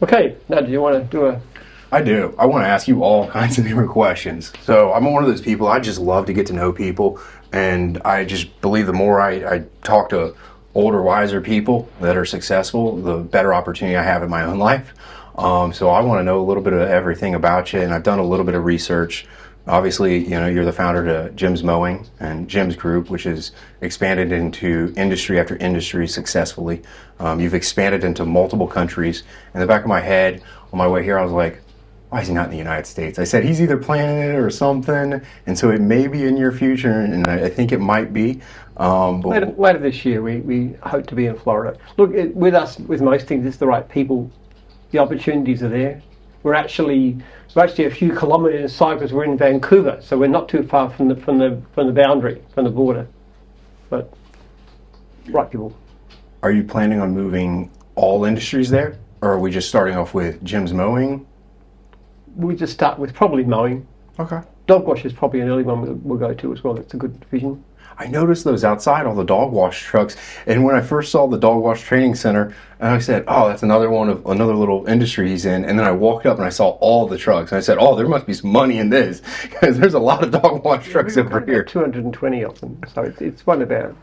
Okay, now do you want to do a... I do. I want to ask you all kinds of different questions. So I'm one of those people, I just love to get to know people, and I just believe the more I talk to older, wiser people that are successful, the better opportunity I have in my own life. So I want to know a little bit of everything about you, and I've done a little bit of research. Obviously, you know, you're the founder to Jim's Mowing and Jim's Group, which has expanded into industry after industry successfully. You've expanded into multiple countries. In the back of my head, on my way here, I was like, why is he not in the United States? I said, he's either planning it or something, and so it may be in your future, and I think it might be. But later this year, we hope to be in Florida. Look, with us, with most things, it's the right people. The opportunities are there. We're actually a few kilometres in Cyprus. We're in Vancouver, so we're not too far from the boundary, from the border. But right people. Are you planning on moving all industries there, or are we just starting off with Jim's Mowing? We just start with probably mowing. Okay. Dog wash is probably an early one we'll go to as well. That's a good division. I noticed those outside, all the dog wash trucks, and when I first saw the dog wash training center, I said, oh, that's another little industry he's in, and then I walked up and I saw all the trucks, and I said, oh, there must be some money in this, because there's a lot of dog wash trucks over here. 220 of them, so it's one of our,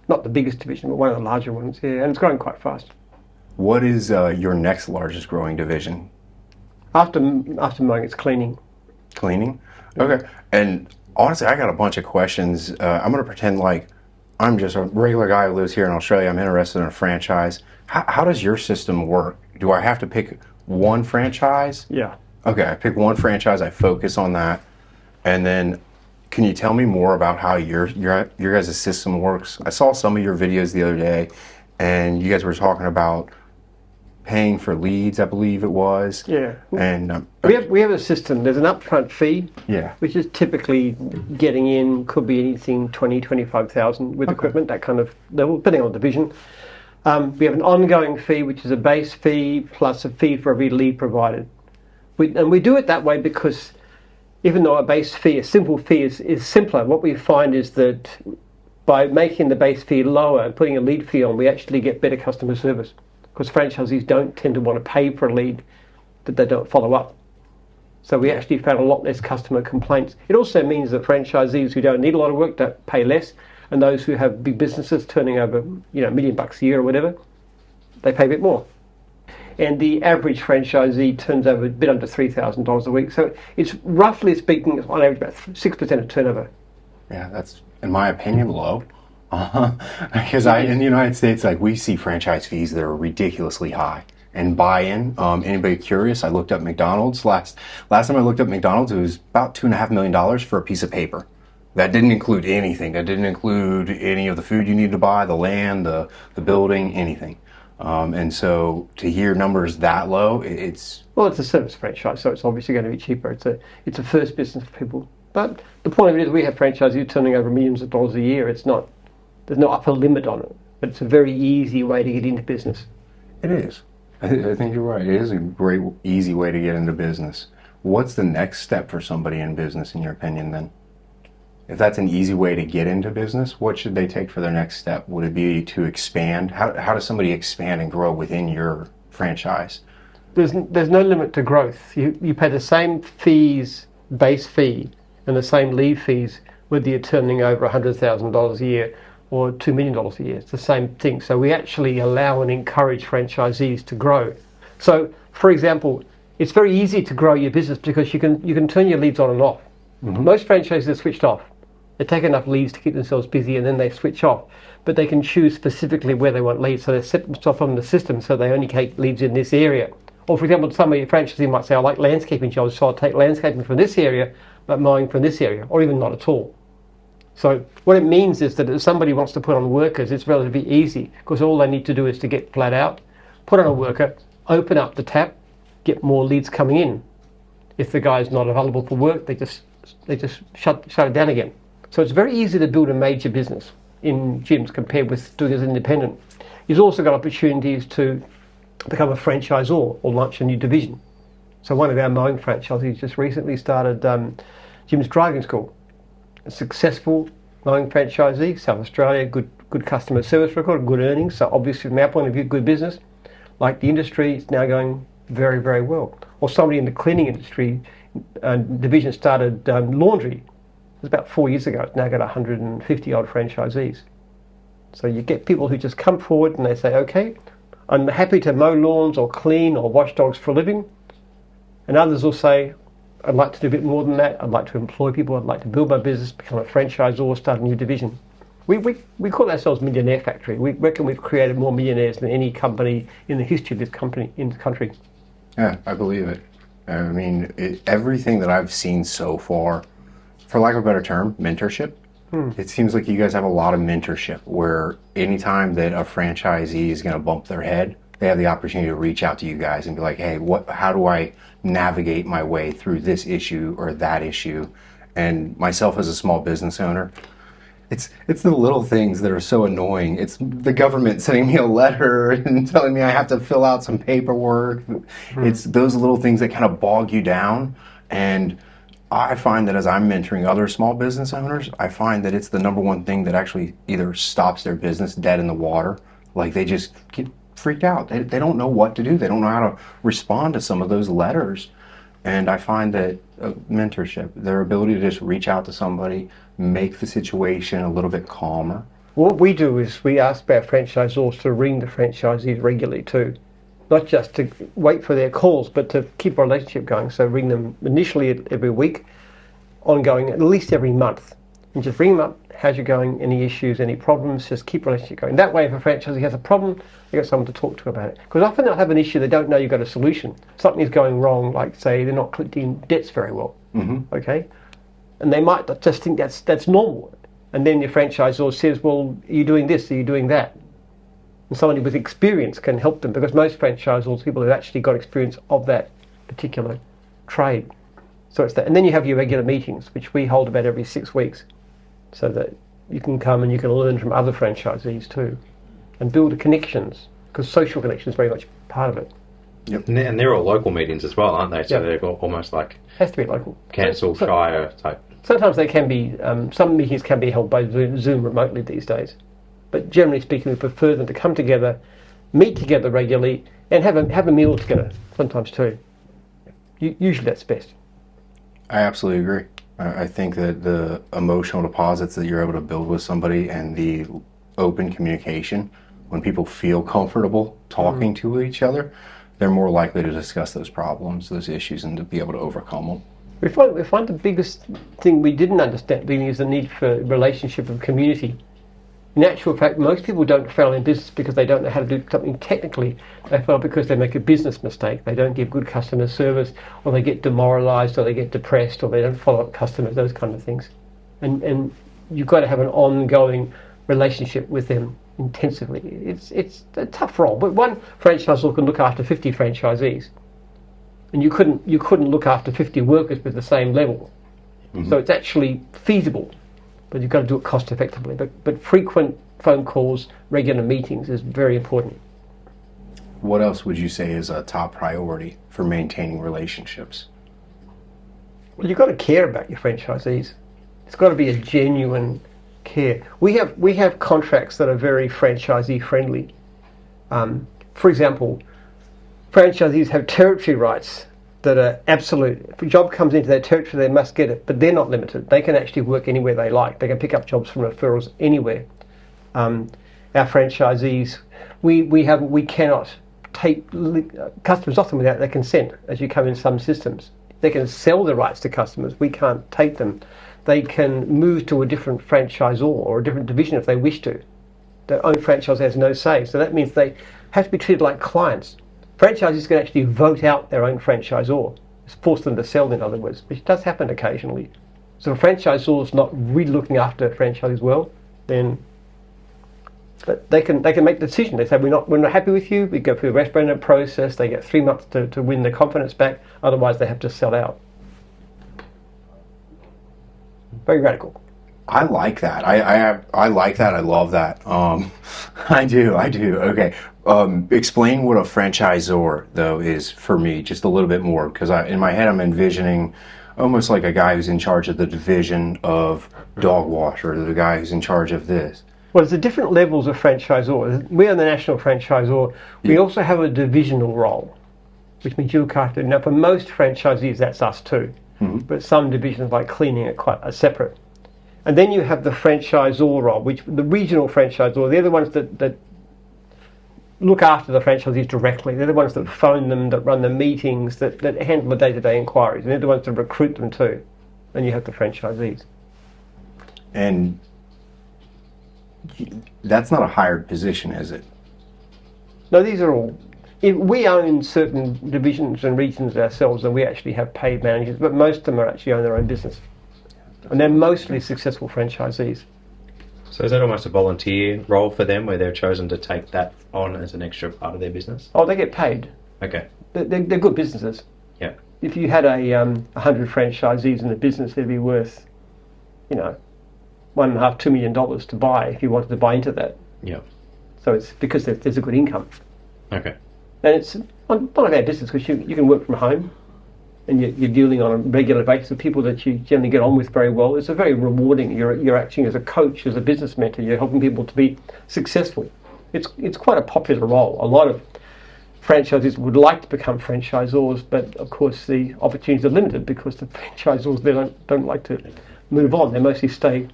not the biggest division, but one of the larger ones, yeah, and it's growing quite fast. What is your next largest growing division? After mowing, it's cleaning. Cleaning? Okay. And honestly, I got a bunch of questions. I'm going to pretend like I'm just a regular guy who lives here in Australia. I'm interested in a franchise. How does your system work? Do I have to pick one franchise? Yeah. Okay, I pick one franchise. I focus on that. And then can you tell me more about how your guys' system works? I saw some of your videos the other day, and you guys were talking about paying for leads, I believe it was. Yeah. And we have a system. There's an upfront fee, yeah, which is typically getting in, could be anything 20, 25,000 with equipment, that kind of level, depending on the division. We have an ongoing fee, which is a base fee plus a fee for every lead provided. We do it that way because even though a base fee, a simple fee is simpler, what we find is that by making the base fee lower and putting a lead fee on, we actually get better customer service. Because franchisees don't tend to want to pay for a lead that they don't follow up. So we actually found a lot less customer complaints. It also means that franchisees who don't need a lot of work don't pay less, and those who have big businesses turning over, $1 million a year or whatever, they pay a bit more. And the average franchisee turns over a bit under $3,000 a week. So it's roughly speaking, on average, about 6% of turnover. Yeah, that's, in my opinion, low. Because in the United States, like, we see franchise fees that are ridiculously high. And buy-in, anybody curious? I looked up McDonald's. Last time I looked up McDonald's, it was about $2.5 million for a piece of paper. That didn't include anything. That didn't include any of the food you need to buy, the land, the building, anything. And so to hear numbers that low, it's... Well, it's a service franchise, so it's obviously going to be cheaper. It's a first business for people. But the point of it is we have franchisees turning over millions of dollars a year. It's not... There's no upper limit on it, but it's a very easy way to get into business. It is. I think you're right. It is a great, easy way to get into business. What's the next step for somebody in business, in your opinion, then? If that's an easy way to get into business, what should they take for their next step? Would it be to expand? How does somebody expand and grow within your franchise? There's no limit to growth. You pay the same fees, base fee, and the same lead fees whether you're turning over $100,000 a year or $2 million a year. It's the same thing. So we actually allow and encourage franchisees to grow. So, for example, it's very easy to grow your business because you can turn your leads on and off. Mm-hmm. Most franchisees are switched off. They take enough leads to keep themselves busy and then they switch off. But they can choose specifically where they want leads. So they set themselves on the system so they only take leads in this area. Or, for example, some of your franchisees might say, I like landscaping jobs, so I'll take landscaping from this area, but mowing from this area, or even not at all. So what it means is that if somebody wants to put on workers, it's relatively easy because all they need to do is to get flat out, put on a worker, open up the tap, get more leads coming in. If the guy's not available for work, they just shut it down again. So it's very easy to build a major business in gyms compared with doing it as an independent. You've also got opportunities to become a franchisor or launch a new division. So one of our mowing franchisees just recently started Jim's Driving School. A successful mowing franchisee, South Australia, good customer service record, good earnings. So obviously from our point of view, good business. Like the industry, it's now going very, very well. Or somebody in the cleaning industry division started laundry. It was about 4 years ago. It's now got 150 odd franchisees. So you get people who just come forward and they say, okay, I'm happy to mow lawns or clean or wash dogs for a living. And others will say, I'd like to do a bit more than that. I'd like to employ people. I'd like to build my business, become a franchisor, start a new division. We call ourselves Millionaire Factory. We reckon we've created more millionaires than any company in the history of this country. Yeah, I believe it. I mean, everything that I've seen so far, for lack of a better term, mentorship. It seems like you guys have a lot of mentorship where anytime that a franchisee is going to bump their head, they have the opportunity to reach out to you guys and be like, hey, how do I navigate my way through this issue or that issue? And myself as a small business owner, it's the little things that are so annoying. It's the government sending me a letter and telling me I have to fill out some paperwork. It's those little things that kind of bog you down. And I find that as I'm mentoring other small business owners, I find that it's the number one thing that actually either stops their business dead in the water. Like they just get freaked out. They don't know what to do. They don't know how to respond to some of those letters. And I find that mentorship, their ability to just reach out to somebody, make the situation a little bit calmer. What we do is we ask our franchisors to ring the franchisees regularly too. Not just to wait for their calls, but to keep a relationship going. So ring them initially every week, ongoing at least every month. And just ring them up, how's you going, any issues, any problems, just keep a relationship going. That way if a franchisee has a problem, they've got someone to talk to about it. Because often they'll have an issue, they don't know you've got a solution. Something's going wrong, like say they're not collecting debts very well, okay? And they might just think that's normal. And then your franchisor says, well, are you doing this, are you doing that? And somebody with experience can help them, because most franchisors, people who've actually got experience of that particular trade. So it's that. And then you have your regular meetings, which we hold about every 6 weeks, so that you can come and you can learn from other franchisees too, and build connections, because social connection is very much part of it. Yep. And they're all local meetings as well, aren't they? So they're almost like has to be local. Council, shire type. Sometimes they can be, some meetings can be held by Zoom remotely these days. But generally speaking, we prefer them to come together, meet together regularly, and have a meal together sometimes too. Usually that's best. I absolutely agree. I think that the emotional deposits that you're able to build with somebody and the open communication, when people feel comfortable talking to each other, they're more likely to discuss those problems, those issues, and to be able to overcome them. We find the biggest thing we didn't understand is the need for relationship and community. In actual fact, most people don't fail in business because they don't know how to do something technically. They fail because they make a business mistake. They don't give good customer service, or they get demoralised, or they get depressed, or they don't follow up customers, those kind of things. And you've got to have an ongoing relationship with them intensively. It's a tough role, but one franchisor can look after 50 franchisees, and you couldn't look after 50 workers with the same level. So it's actually feasible. But you've got to do it cost effectively. But frequent phone calls, regular meetings is very important. What else would you say is a top priority for maintaining relationships? Well, you've got to care about your franchisees. It's got to be a genuine care. We have contracts that are very franchisee friendly. For example, franchisees have territory rights that are absolute. If a job comes into their territory, they must get it, but they're not limited. They can actually work anywhere they like. They can pick up jobs from referrals anywhere. Our franchisees, we cannot take customers off them without their consent, as you come in some systems. They can sell the rights to customers. We can't take them. They can move to a different franchisor or a different division if they wish to. Their own franchise has no say. So that means they have to be treated like clients. Franchisees can actually vote out their own franchisor. It's force them to sell, in other words, which does happen occasionally. So if a franchisor is not really looking after franchisees well, then they can make the decision. They say, we're not happy with you. We go through the referendum process. They get 3 months to win their confidence back. Otherwise, they have to sell out. Very radical. I like that. I like that. I love that. I do. Okay. Explain what a franchisor, though, is for me, just a little bit more, because in my head I'm envisioning almost like a guy who's in charge of the division of dog wash, or the guy who's in charge of this. Well, there's different levels of franchisor. We are the national franchisor. We also have a divisional role. which means you look after it. Now, for most franchisees, that's us too. But some divisions like cleaning are separate. And then you have the franchisor role, which the regional franchisor, they're the ones that look after the franchisees directly. They're the ones that phone them, that run the meetings, that handle the day-to-day inquiries. And they're the ones that recruit them too. Then you have the franchisees. And that's not a hired position, is it? No, these are all... We own certain divisions and regions ourselves, and we actually have paid managers, but most of them are actually own their own business. And they're mostly successful franchisees. So is that almost a volunteer role for them, where they've chosen to take that on as an extra part of their business? Oh, they get paid. Okay. They're good businesses. Yeah. If you had 100 franchisees in the business, they'd be worth, $1.5–2 million to buy if you wanted to buy into that. Yeah. So it's because there's a good income. Okay. And it's not a bad business because you can work from home and you're dealing on a regular basis with people that you generally get on with very well. It's a very rewarding. You're acting as a coach, as a business mentor. You're helping people to be successful. It's quite a popular role. A lot of franchisees would like to become franchisors, but of course the opportunities are limited because the franchisors they don't like to move on. They mostly stay.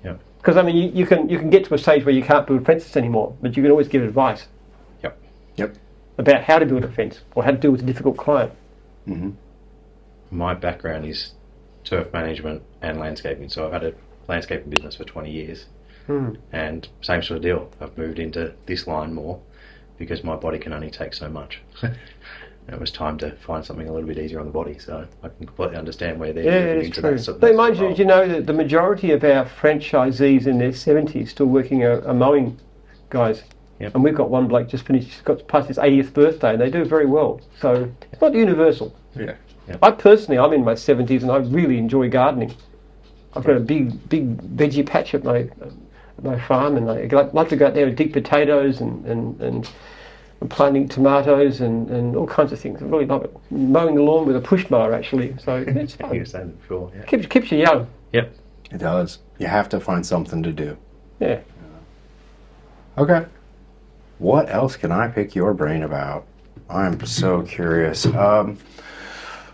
Yeah. Because you can get to a stage where you can't build fences anymore, but you can always give advice. Yep. About how to build a fence or how to deal with a difficult client. Mm-hmm. My background is turf management and landscaping, so I've had a landscaping business for 20 years. And same sort of deal. I've moved into this line more because my body can only take so much. It was time to find something a little bit easier on the body, so I can completely understand where they're moving into that. But mind you, that the majority of our franchisees in their 70s still working are mowing guys. Yep. And we've got one bloke just finished, got past his 80th birthday, and they do very well. So it's not universal. Yeah. I'm in my 70s, and I really enjoy gardening. I've got a big veggie patch at my farm, and I like to go out there and dig potatoes and planting tomatoes and all kinds of things. I really love it. Mowing the lawn with a push mower, actually. So it's fun. You were saying that before. Yeah. Keeps you young. Yep. It does. You have to find something to do. Yeah. Okay. What else can I pick your brain about? I'm so curious.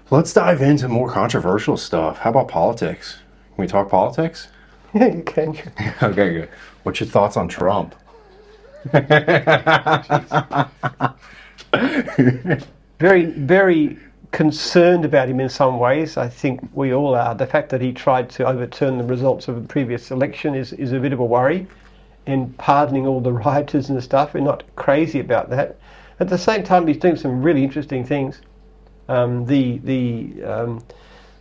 Let's dive into more controversial stuff. How about politics? Can we talk politics? Yeah, you can. Okay, good. What's your thoughts on Trump? Very, very concerned about him in some ways. I think we all are. The fact that he tried to overturn the results of a previous election is a bit of a worry. And pardoning all the rioters and stuff, we're not crazy about that. At the same time, he's doing some really interesting things. The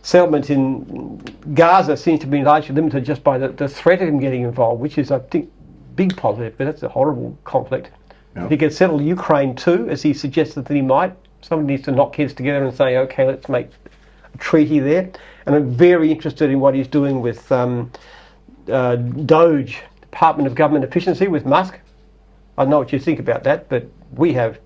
settlement in Gaza seems to be largely limited just by the threat of him getting involved, which is, I think, big positive, but that's a horrible conflict. Yep. If he could settle Ukraine too, as he suggested that he might, someone needs to knock heads together and say, okay, let's make a treaty there. And I'm very interested in what he's doing with Doge, Department of Government Efficiency, with Musk. I don't know what you think about that, but we have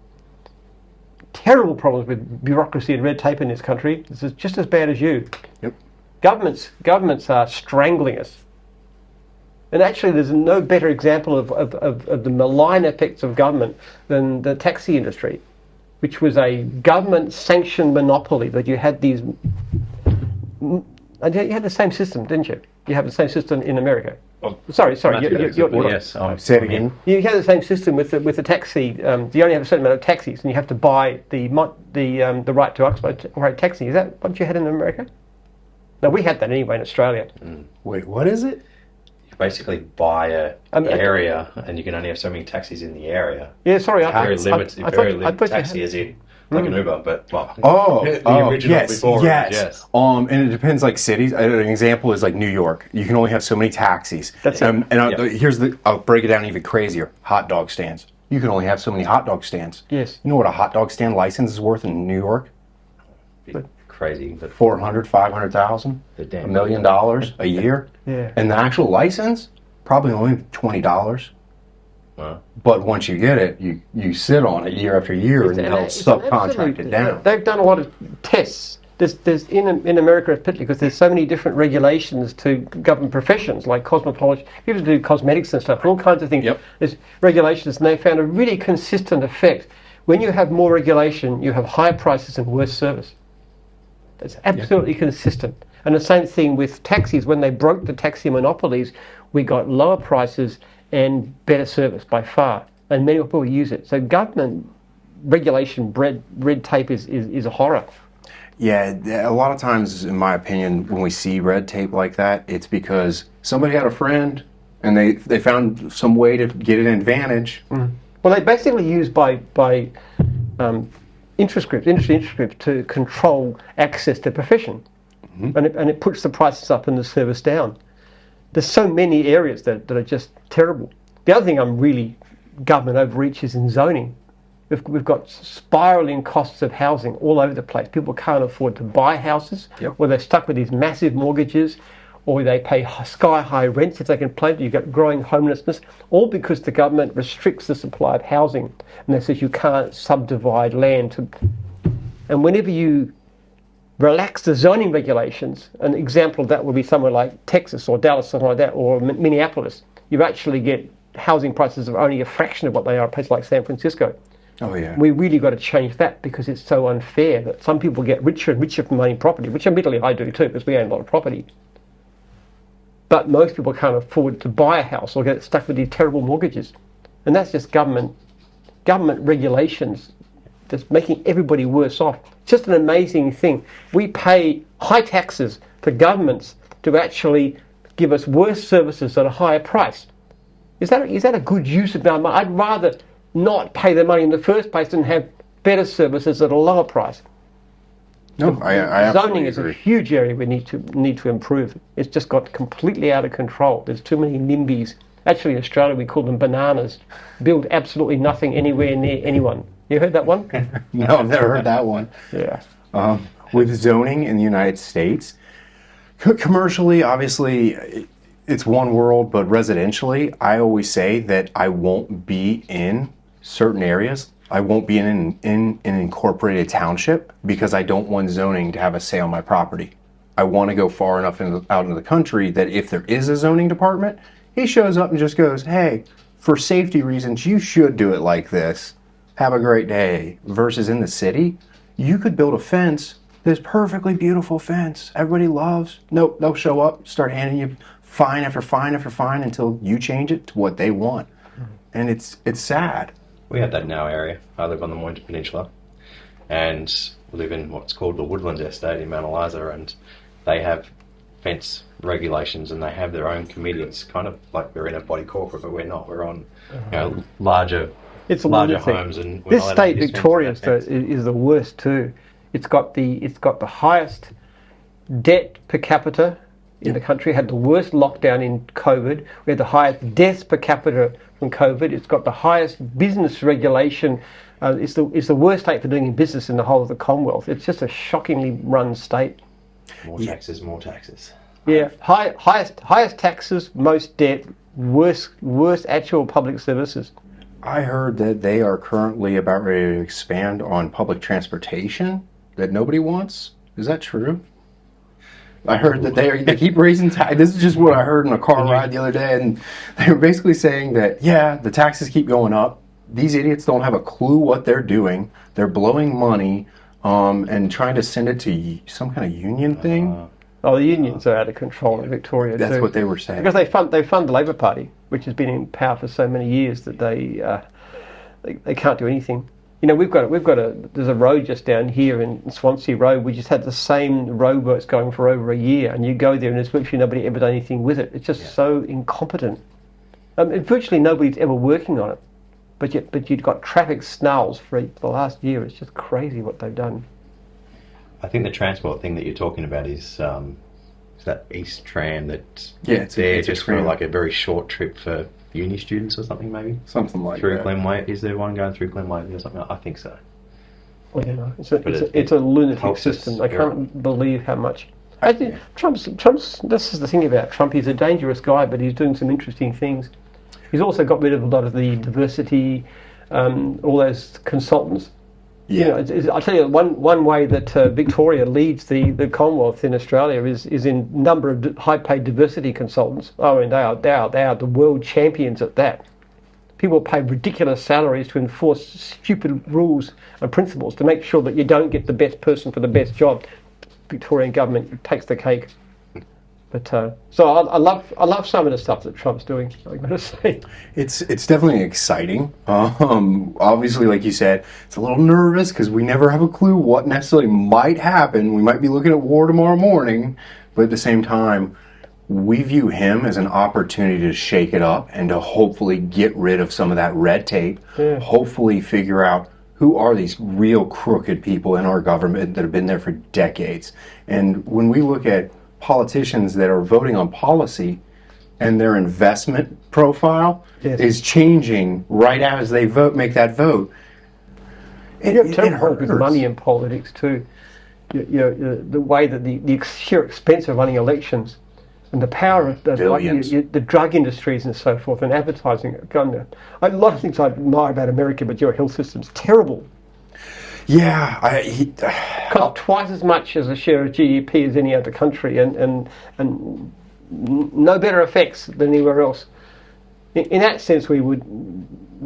terrible problems with bureaucracy and red tape in this country. This is just as bad as you. Yep. Governments are strangling us. And actually there's no better example of the malign effects of government than the taxi industry, which was a government-sanctioned monopoly that you had these... And you had the same system, didn't you? You have the same system in America. Oh, sorry. Yes. Say it again. You had the same system with the taxi. You only have a certain amount of taxis, and you have to buy the right to operate taxi. Is that what you had in America? No, we had that anyway in Australia. Wait, what is it? You basically buy an area, and you can only have so many taxis in the area. Yeah, sorry. Very limited taxi as in like an Uber, but the original before. Yes. And it depends, like cities. An example is like New York. You can only have so many taxis. That's it. I'll break it down even crazier. Hot dog stands. You can only have so many hot dog stands. Yes. You know what a hot dog stand license is worth in New York? Crazy, but $400,000, $500,000, $1 million a year. Yeah. And the actual license probably only $20. Wow. But once you get it, you sit on it year after year, and they'll subcontract it down. They've done a lot of tests. There's in America, particularly because there's so many different regulations to government professions like cosmetology, people do cosmetics and stuff, all kinds of things. Yep. There's regulations, and they found a really consistent effect When you have more regulation, you have higher prices and worse service. That's absolutely consistent. And the same thing with taxis. When they broke the taxi monopolies, we got lower prices and better service by far. And many people use it. So government regulation, red tape is a horror. Yeah, a lot of times, in my opinion, when we see red tape like that, it's because somebody had a friend and they found some way to get an advantage. Mm. Well, they basically use by industry interest groups to control access to profession. Mm-hmm. And it puts the prices up and the service down. There's so many areas that are just terrible. The other thing government overreach is in zoning. We've got spiralling costs of housing all over the place. People can't afford to buy houses, or they're stuck with these massive mortgages, or they pay sky-high rents if they can pay. You've got growing homelessness, all because the government restricts the supply of housing, and they says you can't subdivide land. And whenever you relax the zoning regulations, an example of that would be somewhere like Texas or Dallas, something like that, or Minneapolis, you actually get housing prices of only a fraction of what they are at places like San Francisco. Oh, yeah. We really got to change that because it's so unfair that some people get richer and richer from owning property, which admittedly I do too because we own a lot of property. But most people can't afford to buy a house or get stuck with these terrible mortgages. And that's just government regulations that's making everybody worse off. It's just an amazing thing. We pay high taxes for governments to actually give us worse services at a higher price. Is that a good use of our money? I'd rather not pay the money in the first place and have better services at a lower price. No, I zoning is agree. a huge area we need to improve. It's just got completely out of control. There's too many NIMBYs. Actually, in Australia we call them bananas. Build absolutely nothing anywhere near anyone. You heard that one? No, I've never heard that one. Yeah. With zoning in the United States, commercially, obviously, it's one world, but residentially, I always say that I won't be in certain areas. I won't be in an incorporated township because I don't want zoning to have a say on my property. I want to go far enough out into the country that if there is a zoning department, he shows up and just goes, hey, for safety reasons, you should do it like this. Have a great day. Versus in the city, you could build a fence, this perfectly beautiful fence everybody loves. Nope, they'll show up, start handing you fine after fine after fine until you change it to what they want. And it's sad. We have that in our area. I live on the Mowing Peninsula and we live in what's called the Woodlands Estate in Mount Eliza, and they have fence regulations and they have their own committee. It's kind of like we're in a body corporate, but we're not. We're on larger homes. And this state, Victoria, is the worst too. It's got the highest debt per capita in the country. Had the worst lockdown in COVID. We had the highest deaths per capita from COVID. It's got the highest business regulation. It's the worst state for doing business in the whole of the Commonwealth. It's just a shockingly run state. More taxes. Yeah, highest taxes, most debt, worst actual public services. I heard that they are currently about ready to expand on public transportation that nobody wants. Is that true? I heard that they keep raising taxes. This is just what I heard in a car ride the other day, and they were basically saying that, yeah, the taxes keep going up. These idiots don't have a clue what they're doing. They're blowing money and trying to send it to some kind of union thing. The unions are out of control in Victoria. That's what they were saying. Because they fund the Labor Party, which has been in power for so many years that they can't do anything. You know, there's a road just down here in Swansea Road. We just had the same roadworks going for over a year, and you go there and there's virtually nobody ever done anything with it. It's just so incompetent. And virtually nobody's ever working on it. But you've got traffic snarls for the last year. It's just crazy what they've done. I think the transport thing that you're talking about is that East Tram that's it's just for like a very short trip for uni students or something, maybe? Something like through that. Glenway. Is there one going through Glenway or something? I think so. I don't know. It's a lunatic system. I can't believe how much. Trump's. This is the thing about Trump. He's a dangerous guy, but he's doing some interesting things. He's also got rid of a lot of the diversity, all those consultants. Yeah. You know, I'll tell you one way that Victoria leads the Commonwealth in Australia is in number of high-paid diversity consultants. Oh, and they are the world champions at that. people pay ridiculous salaries to enforce stupid rules and principles to make sure that you don't get the best person for the best job. Victorian government takes the cake. But so I love some of the stuff that Trump's doing, I've got to say. It's definitely exciting. Obviously, like you said, it's a little nervous because we never have a clue what necessarily might happen. We might be looking at war tomorrow morning, but at the same time, we view him as an opportunity to shake it up and to hopefully get rid of some of that red tape, hopefully figure out who are these real crooked people in our government that have been there for decades. And when we look at politicians that are voting on policy and their investment profile is changing right as they make that vote. It hurts with money in politics too. The way that the sheer expense of running elections and the power of the drug industries and so forth and advertising. A lot of things I admire about America, but your health system's terrible. Yeah, costs twice as much as a share of GDP as any other country, and no better effects than anywhere else. In that sense, we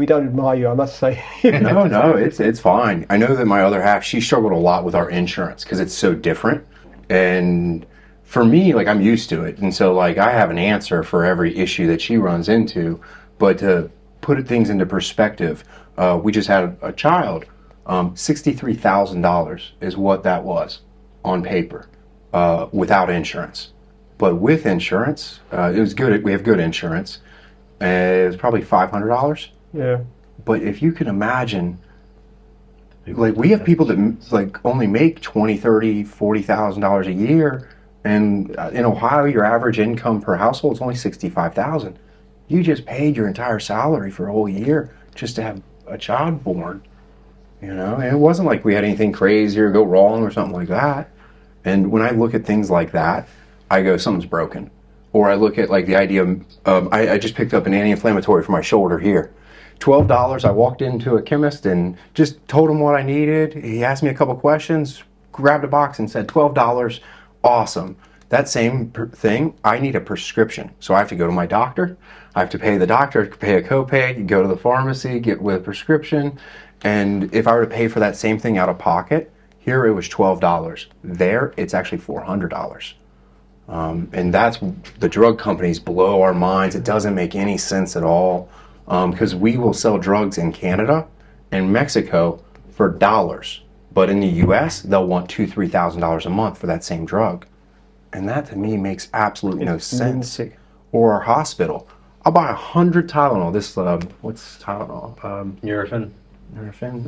don't admire you, I must say. No, it's fine. I know that my other half, she struggled a lot with our insurance because it's so different, and for me, like, I'm used to it, and so like I have an answer for every issue that she runs into. But to put things into perspective, we just had a child. $63,000 is what that was on paper without insurance. But with insurance, it was good. We have good insurance. It was probably $500. Yeah. But if you can imagine, like, we have people that like only make $20,000, $30,000, $40,000 a year, and in Ohio, your average income per household is only $65,000. You just paid your entire salary for a whole year just to have a child born. And it wasn't like we had anything crazy or go wrong or something like that. And when I look at things like that, I go, something's broken. Or I look at like the idea of, I just picked up an anti-inflammatory for my shoulder here. $12, I walked into a chemist and just told him what I needed. He asked me a couple questions, grabbed a box and said, $12, awesome. That same thing, I need a prescription. So I have to go to my doctor. I have to pay the doctor, pay a copay, go to the pharmacy, get with a prescription. And if I were to pay for that same thing out of pocket, here it was $12. There, it's actually $400. And that's, the drug companies blow our minds. It doesn't make any sense at all, because we will sell drugs in Canada and Mexico for dollars. But in the U.S., they'll want $2,000, $3,000 a month for that same drug. And that to me makes absolutely no sense. Or our hospital. I'll buy 100 Tylenol. This, what's Tylenol? Nurofen.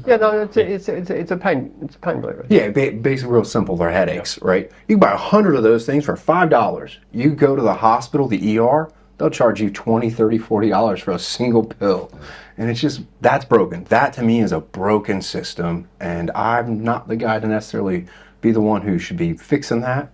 Yeah, no, it's a pain reliever. Yeah, basically real simple. They're headaches, right? You can buy 100 of those things for $5. You go to the hospital, the ER, they'll charge you $20, $30, $40 for a single pill. And it's just, that's broken. That to me is a broken system, and I'm not the guy to necessarily be the one who should be fixing that.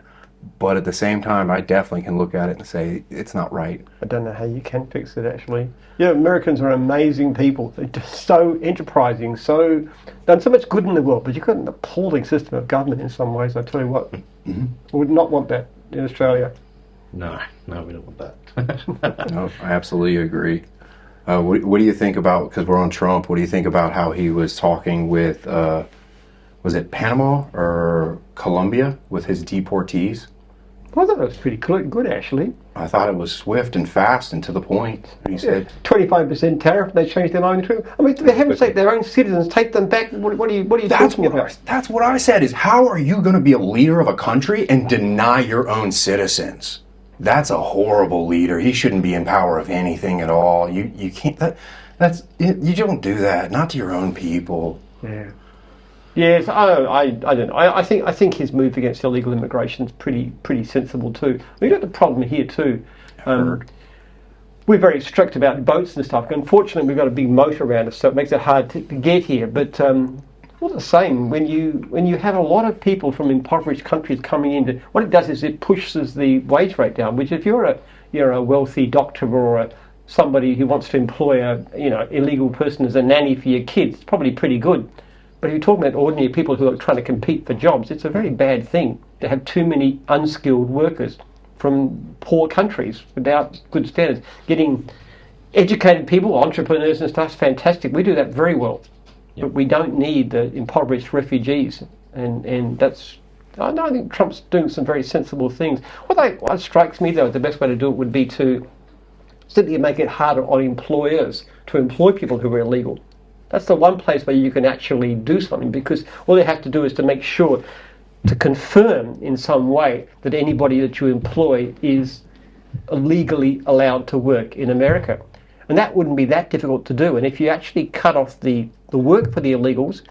But at the same time, I definitely can look at it and say it's not right. I don't know how you can fix it, actually. Americans are amazing people. They're just so enterprising, done so much good in the world, but you've got an appalling system of government in some ways, I tell you what. Mm-hmm. I would not want that in Australia. No, we don't want that. No, I absolutely agree. What do you think about, because we're on Trump, what do you think about how he was talking with, was it Panama or Colombia with his deportees? I thought it was pretty good, actually. I thought it was swift and fast and to the point. He said 25% tariff. They changed their mind too. I mean, for heaven's sake, their own citizens take them back. What are you talking about? That's what I said. Is how are you going to be a leader of a country and deny your own citizens? That's a horrible leader. He shouldn't be in power of anything at all. You can't. You don't do that. Not to your own people. Yeah. Yes, I don't know. I think his move against illegal immigration is pretty sensible too. We've got the problem here too. We're very strict about boats and stuff. Unfortunately, we've got a big moat around us, so it makes it hard to get here. But all the same, when you have a lot of people from impoverished countries coming in, what it does is it pushes the wage rate down. Which, if you're a wealthy doctor or somebody who wants to employ a illegal person as a nanny for your kids, it's probably pretty good. But if you're talking about ordinary people who are trying to compete for jobs, it's a very bad thing to have too many unskilled workers from poor countries without good standards getting educated people, entrepreneurs and stuff, fantastic. We do that very well. Yep. But we don't need the impoverished refugees. And that's, I think Trump's doing some very sensible things. What strikes me, though, the best way to do it would be to simply make it harder on employers to employ people who are illegal. That's the one place where you can actually do something, because all they have to do is to make sure, to confirm in some way that anybody that you employ is legally allowed to work in America. And that wouldn't be that difficult to do. And if you actually cut off the work for the illegals,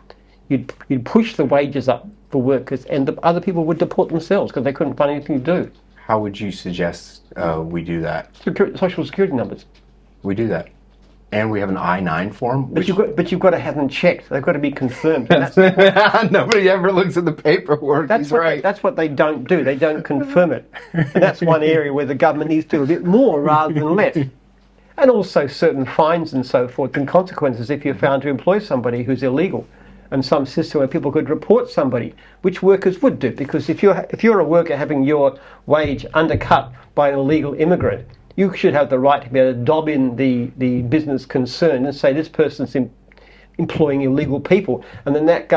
you'd push the wages up for workers, and the other people would deport themselves because they couldn't find anything to do. How would you suggest we do that? Social security numbers. We do that. And we have an I-9 form. But you've got to have them checked. They've got to be confirmed. Nobody ever looks at the paperwork. He's right. That's what they don't do. They don't confirm it. And that's one area where the government needs to do a bit more rather than less. And also certain fines and so forth and consequences if you're found to employ somebody who's illegal. And some system where people could report somebody, which workers would do. Because if you're a worker having your wage undercut by an illegal immigrant, you should have the right to be able to dob in the business concern and say this person's employing illegal people, and then that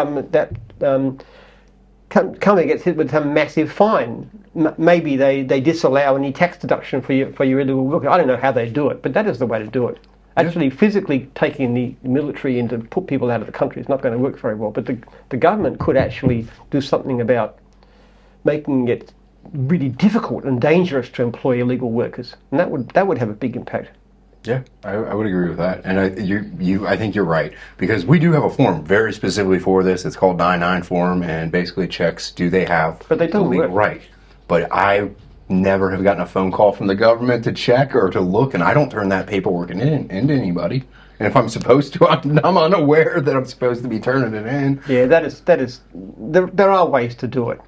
company gets hit with some massive fine. Maybe they disallow any tax deduction for your illegal work. I don't know how they do it, but that is the way to do it. Actually, physically taking the military in to put people out of the country is not going to work very well. But the government could actually do something about making it really difficult and dangerous to employ illegal workers, and that would have a big impact. Yeah, I would agree with that, and I think you're right, because we do have a form very specifically for this. It's called 99 form, and basically checks do they have the legal right. But I never have gotten a phone call from the government to check or to look, and I don't turn that paperwork into anybody. And if I'm supposed to, I'm unaware that I'm supposed to be turning it in. Yeah, that is. There are ways to do it.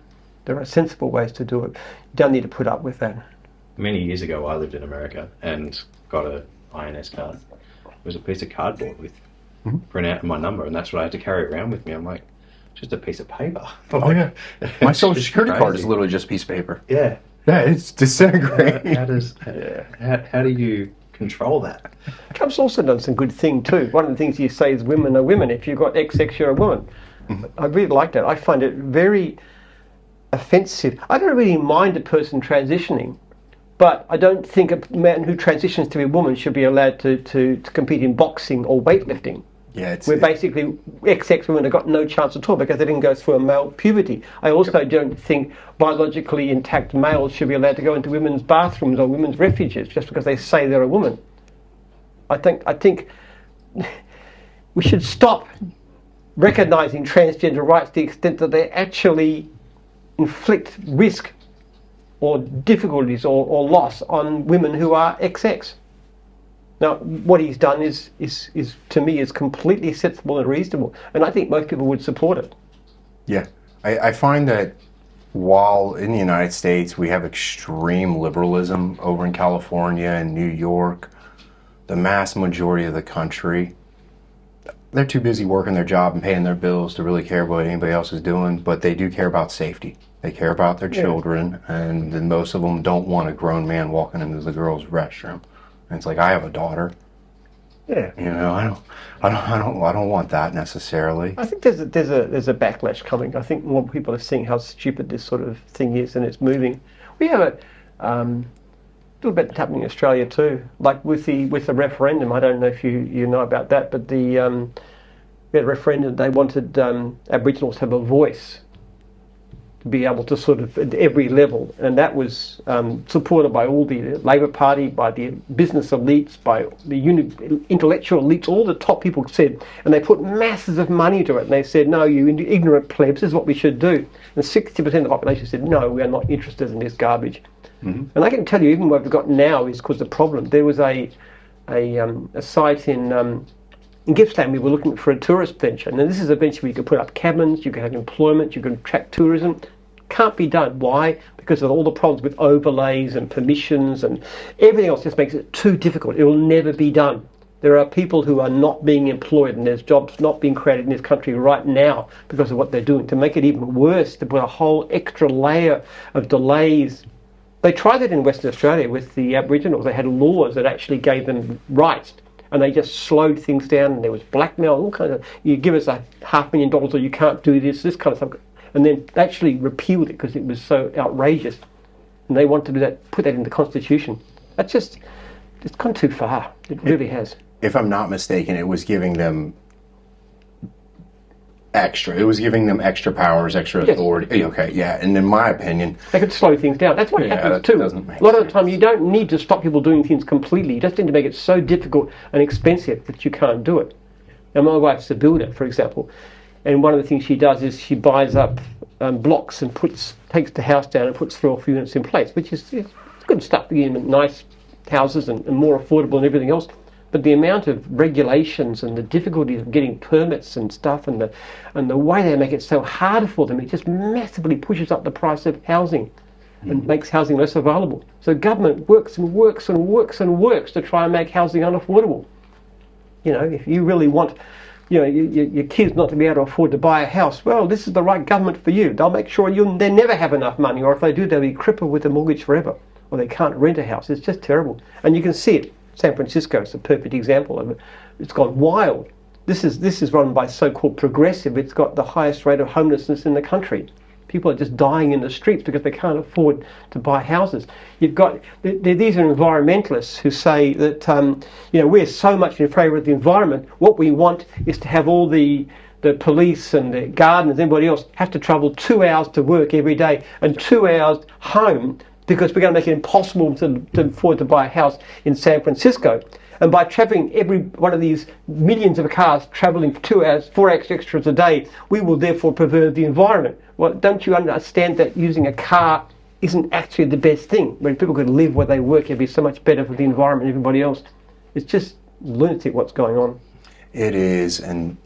There are sensible ways to do it. You don't need to put up with that. Many years ago, I lived in America and got an INS card. It was a piece of cardboard with print out my number, and that's what I had to carry around with me. I'm like, just a piece of paper. Oh yeah, my social security card is literally just a piece of paper. Yeah, yeah, it's disintegrating. How do you control that? Trump's also done some good thing too. One of the things you say is women are women. If you've got XX, you're a woman. I really like that. I find it very offensive. I don't really mind a person transitioning, but I don't think a man who transitions to be a woman should be allowed to compete in boxing or weightlifting. Yeah, where basically XX women have got no chance at all because they didn't go through a male puberty. I also don't think biologically intact males should be allowed to go into women's bathrooms or women's refuges just because they say they're a woman. I think we should stop recognising transgender rights to the extent that they actually inflict risk or difficulties or loss on women who are XX. Now, what he's done is to me is completely sensible and reasonable, and I think most people would support it. Yeah, I find that while in the United States we have extreme liberalism over in California and New York, the mass majority of the country, they're too busy working their job and paying their bills to really care about what anybody else is doing, but they do care about safety. They care about their children, and then most of them don't want a grown man walking into the girls' restroom. And it's like, I have a daughter. Yeah. You know, I don't want that necessarily. I think there's a backlash coming. I think more people are seeing how stupid this sort of thing is, and it's moving. We have a little bit happening in Australia too, like with the referendum. I don't know if you know about that, but we had a referendum. They wanted Aboriginals to have a voice, to be able to sort of at every level, and that was supported by all the Labor Party, by the business elites, by the intellectual elites. All the top people said, and they put masses of money to it, and they said, no, you ignorant plebs, this is what we should do. And 60% of the population said, no, we are not interested in this garbage. And I can tell you, even what we've got now is because the problem. There was a site in Gippsland. We were looking for a tourist venture, and this is a venture where you could put up cabins, you could have employment, you could attract tourism. Can't be done. Why? Because of all the problems with overlays and permissions and everything else just makes it too difficult. It will never be done. There are people who are not being employed, and there's jobs not being created in this country right now because of what they're doing. To make it even worse, to put a whole extra layer of delays, They tried that in Western Australia with the Aboriginals. They had laws that actually gave them rights, and they just slowed things down, and there was blackmail, all kinds of, you give us $500,000 or you can't do this kind of stuff. And then they actually repealed it because it was so outrageous. And they wanted to do that, put that in the Constitution. That's just, it's gone too far. It really has. If I'm not mistaken, it was giving them extra. It was giving them extra powers, extra authority. Yes. Okay, yeah. And in my opinion, they could slow things down. That's what happens too. A lot of the time, you don't need to stop people doing things completely. You just need to make it so difficult and expensive that you can't do it. Now, my wife's a builder, for example, and one of the things she does is she buys up blocks and takes the house down and puts 3 or 4 units in place, which is good stuff. You get nice houses and more affordable and everything else. But the amount of regulations and the difficulty of getting permits and stuff, and the way they make it so hard for them, it just massively pushes up the price of housing and makes housing less available. So government works and works and works and works to try and make housing unaffordable. You know, if you really want, you know, your kids not to be able to afford to buy a house, well, this is the right government for you. They'll make sure they never have enough money, or if they do, they'll be crippled with a mortgage forever, or they can't rent a house. It's just terrible. And you can see it. San Francisco is a perfect example of it. It's gone wild. This is run by so-called progressive. It's got the highest rate of homelessness in the country. People are just dying in the streets because they can't afford to buy houses. You've got these are environmentalists who say that you know, we're so much in favour of the environment. What we want is to have all the police and the gardeners and everybody else have to travel 2 hours to work every day and 2 hours home, because we're going to make it impossible to afford to buy a house in San Francisco. And by travelling every one of these millions of cars travelling for 2 hours, 4 extras a day, we will therefore preserve the environment. Well, don't you understand that using a car isn't actually the best thing? When people could live where they work, it'd be so much better for the environment and everybody else. It's just lunatic what's going on. It is, and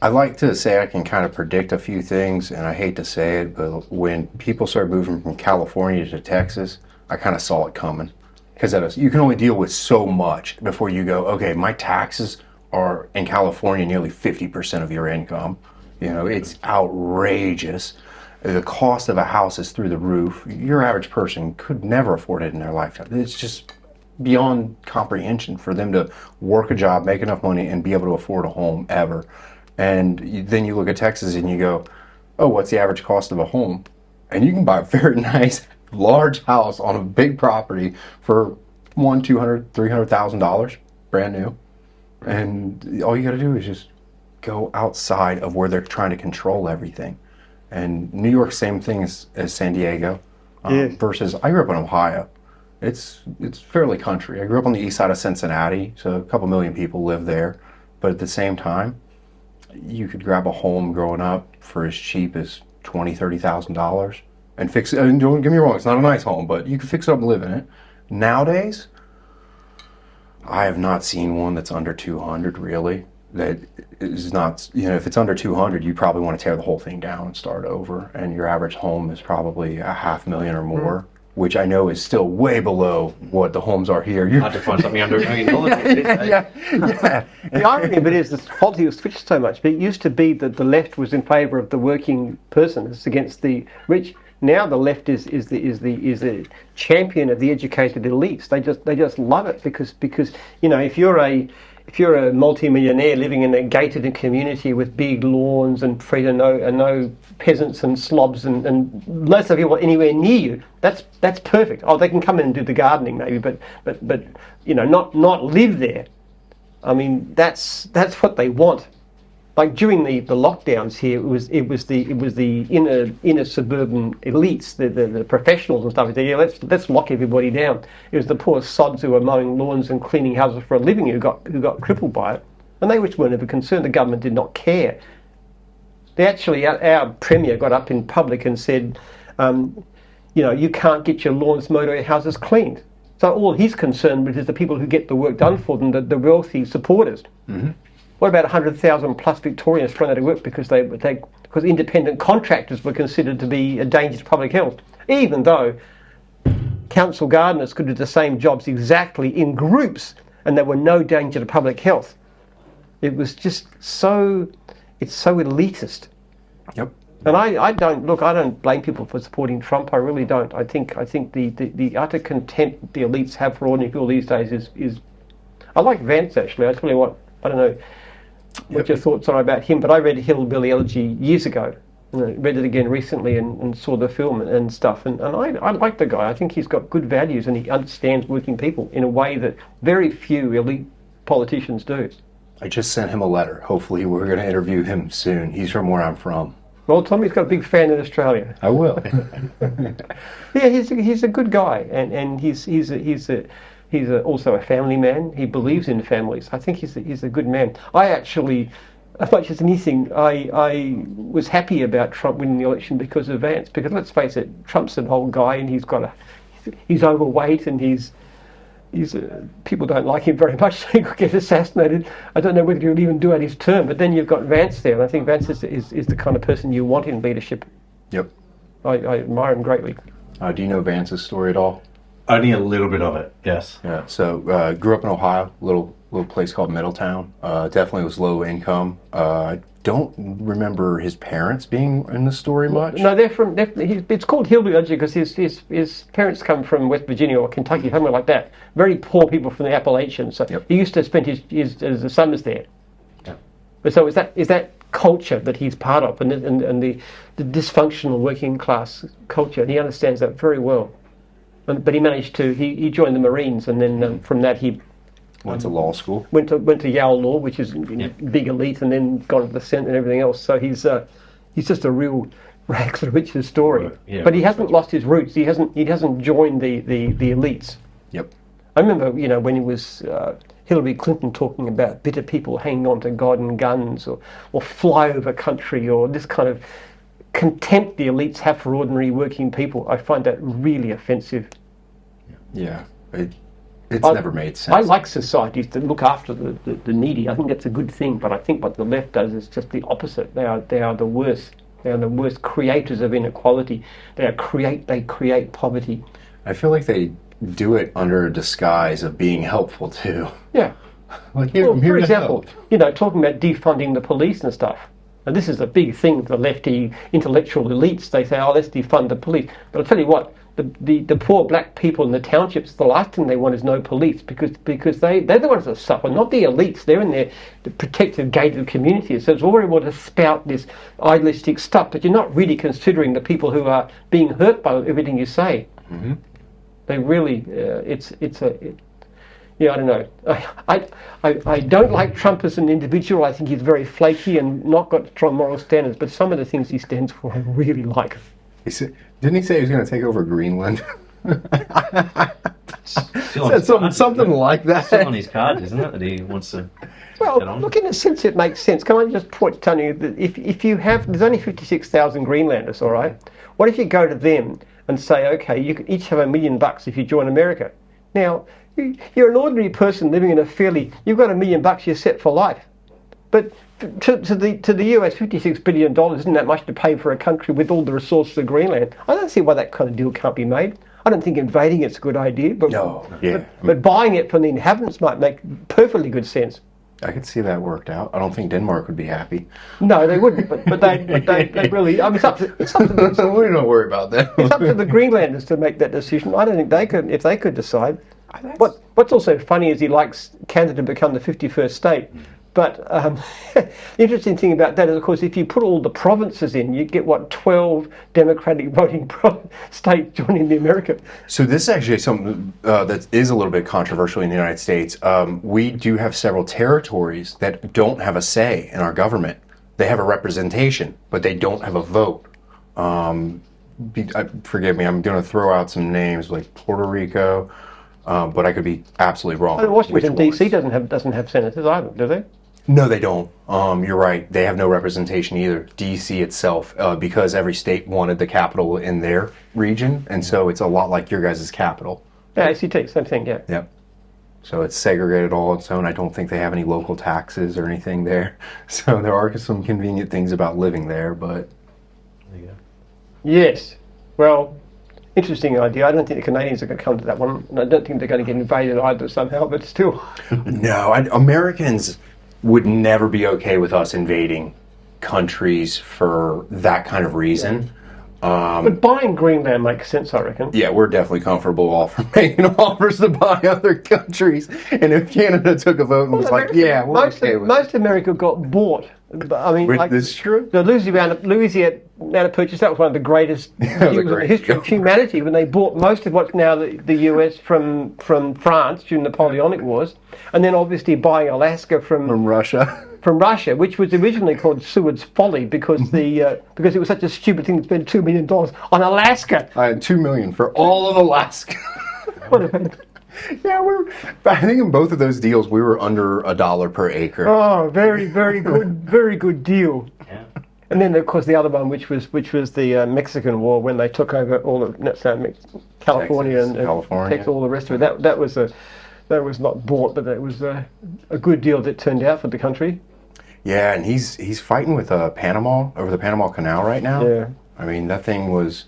I like to say I can kind of predict a few things, and I hate to say it, but when people started moving from California to Texas, I kind of saw it coming. Because you can only deal with so much before you go, okay, my taxes are in California nearly 50% of your income. You know, it's outrageous. The cost of a house is through the roof. Your average person could never afford it in their lifetime. It's just beyond comprehension for them to work a job, make enough money, and be able to afford a home ever. And then you look at Texas and you go, oh, what's the average cost of a home? And you can buy a very nice, large house on a big property for $200,000, $300,000, brand new. And all you got to do is just go outside of where they're trying to control everything. And New York, same thing as San Diego. Versus, I grew up in Ohio. It's fairly country. I grew up on the east side of Cincinnati, so a couple million people live there. But at the same time, you could grab a home growing up for as cheap as $20,000, $30,000 and fix it. And don't get me wrong, it's not a nice home, but you can fix it up and live in it. Nowadays, I have not seen one that's under 200 really. That is not, you know, if it's under 200, you probably want to tear the whole thing down and start over. And your average home is probably $500,000 or more. Which I know is still way below what the homes are here. You're hard to find something under $1 million. Yeah. The irony of it is the politics has switched so much. But it used to be that the left was in favour of the working person, it's against the rich. Now the left is the champion of the educated elites. They just love it because you know, if you're a multi-millionaire living in a gated community with big lawns and free to no peasants and slobs and lots of people anywhere near you, that's perfect. Oh, they can come in and do the gardening maybe, but you know, not live there. I mean, that's what they want. Like during the lockdowns here, it was the inner suburban elites, the professionals and stuff. They said, yeah, let's lock everybody down. It was the poor sods who were mowing lawns and cleaning houses for a living who got crippled by it, and they weren't ever concerned. The government did not care. They actually, our premier got up in public and said, you know, you can't get your lawns mowed or your houses cleaned. So all he's concerned with is the people who get the work done for them, the wealthy supporters. Mm-hmm. What about 100,000 plus Victorians thrown out of work because because independent contractors were considered to be a danger to public health, even though council gardeners could do the same jobs exactly in groups and there were no danger to public health. It was just it's so elitist. Yep. And I don't blame people for supporting Trump. I really don't. I think the utter contempt the elites have for ordinary people these days is. I like Vance, actually. I tell you what, I don't know what your thoughts are about him, but I read Hillbilly Elegy years ago. And I read it again recently and saw the film and stuff. And I like the guy. I think he's got good values and he understands working people in a way that very few elite politicians do. I just sent him a letter. Hopefully we're going to interview him soon. He's from where I'm from. Well, Tommy's got a big fan in Australia. I will. Yeah, he's a good guy, and he's also a family man. He believes in families. I think he's a good man. I actually, as much as anything, I was happy about Trump winning the election because of Vance. Because let's face it, Trump's an old guy, and he's overweight, and people don't like him very much, so he could get assassinated. I don't know whether he'll even do out his term, but then you've got Vance there, and I think Vance is the kind of person you want in leadership. Yep. I admire him greatly. Do you know Vance's story at all? Only a little bit of it, yes. Yeah, so grew up in Ohio, little place called Middletown. Definitely was low income. I don't remember his parents being in the story much. No, it's called Hillbilly Elegy because his parents come from West Virginia or Kentucky, somewhere like that. Very poor people from the Appalachians. So he used to spend his summers there. Yep. But so is that culture that he's part of, and the dysfunctional working class culture, and he understands that very well. But he managed to he joined the Marines, and then from that he went to law school. Went to Yale Law, which is big elite, and then gone to the Senate and everything else. So he's just a real rags to riches story. Yeah, but he hasn't lost his roots. He hasn't joined the elites. Yep. I remember when it was Hillary Clinton talking about bitter people hanging on to God and guns, or flyover country, or this kind of contempt the elites have for ordinary working people. I find that really offensive. Yeah. It's never made sense. I like societies that look after the needy. I think that's a good thing, but I think what the left does is just the opposite. They are the worst. They are the worst creators of inequality. They create poverty. I feel like they do it under a disguise of being helpful too. Yeah. Like, for example, talking about defunding the police and stuff. And this is a big thing for the lefty intellectual elites. They say, let's defund the police. But I'll tell you what, the poor black people in the townships, the last thing they want is no police because they're the ones that suffer, not the elites. They're in the protected, gated communities. So it's all very well to spout this idealistic stuff, but you're not really considering the people who are being hurt by everything you say. Mm-hmm. They really, I don't know. I don't like Trump as an individual. I think he's very flaky and not got strong moral standards. But some of the things he stands for, I really like. Didn't he say he was going to take over Greenland? Something like that. Still on his card, isn't it? That he wants to. Well, look, in a sense, it makes sense. Can I just tell you that if you have, there's only 56,000 Greenlanders, all right? What if you go to them and say, okay, you can each have $1 million if you join America? Now, you're an ordinary person living in you've got $1 million, you're set for life. But to the US, $56 billion isn't that much to pay for a country with all the resources of Greenland. I don't see why that kind of deal can't be made. I don't think invading it's a good idea, but buying it from the inhabitants might make perfectly good sense. I could see that worked out. I don't think Denmark would be happy. No, they wouldn't. But they really. I mean, it's up to we don't worry about that. It's up to the Greenlanders to make that decision. I don't think they could. If they could decide. What's also funny is he likes Canada to become the 51st state. But the interesting thing about that is, of course, if you put all the provinces in, you get, 12 Democratic voting states joining the America. So this is actually something that is a little bit controversial in the United States. We do have several territories that don't have a say in our government. They have a representation, but they don't have a vote. Forgive me, I'm going to throw out some names like Puerto Rico, but I could be absolutely wrong. Washington, D.C. doesn't have senators either, do they? No, they don't. You're right. They have no representation either. D.C. itself, because every state wanted the capital in their region, and so it's a lot like your guys' capital. Yeah, ACT, same thing, yeah. Yep. So it's segregated all its own. I don't think they have any local taxes or anything there. So there are some convenient things about living there, but... There you go. Yes. Well, interesting idea. I don't think the Canadians are going to come to that one. And I don't think they're going to get invaded either somehow, but still. No, Americans would never be okay with us invading countries for that kind of reason. But buying Greenland makes sense, I reckon. Yeah, we're definitely comfortable making offers to buy other countries. And if Canada took a vote and was like, yeah, we're okay with it. Most of America got bought. I mean, That's true. The Louisiana Purchase, that was one of the greatest deals in the history of humanity, when they bought most of what's now the US from France during the Napoleonic Wars, and then obviously buying Alaska from Russia. From Russia, which was originally called Seward's Folly because because it was such a stupid thing to spend $2 million on Alaska. I had $2 million for all of Alaska. Yeah, I think in both of those deals we were under $1 per acre. Oh, very, very good, very good deal. Yeah. And then, of course, the other one, which was the Mexican War, when they took over all of California Texas, and California. Texas, all the rest of it. That was not bought, but that was a good deal that turned out for the country. Yeah, and he's fighting with Panama over the Panama Canal right now. Yeah. I mean, that thing was.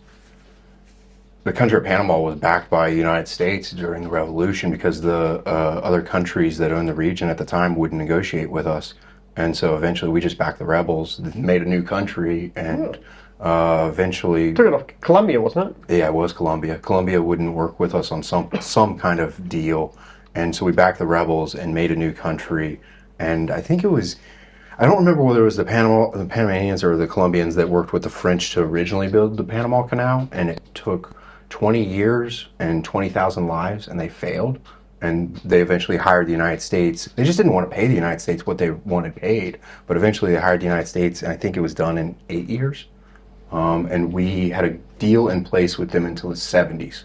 The country of Panama was backed by the United States during the Revolution because the other countries that owned the region at the time wouldn't negotiate with us. And so eventually we just backed the rebels, made a new country, and eventually... Took it off Colombia, wasn't it? Yeah, it was Colombia. Colombia wouldn't work with us on some kind of deal. And so we backed the rebels and made a new country. And I think it was... I don't remember whether it was the Panamanians or the Colombians that worked with the French to originally build the Panama Canal, and it took 20 years and 20,000 lives, and they failed. And they eventually hired the United States. They just didn't want to pay the United States what they wanted paid, but eventually they hired the United States, and I think it was done in 8 years. And we had a deal in place with them until the 70s,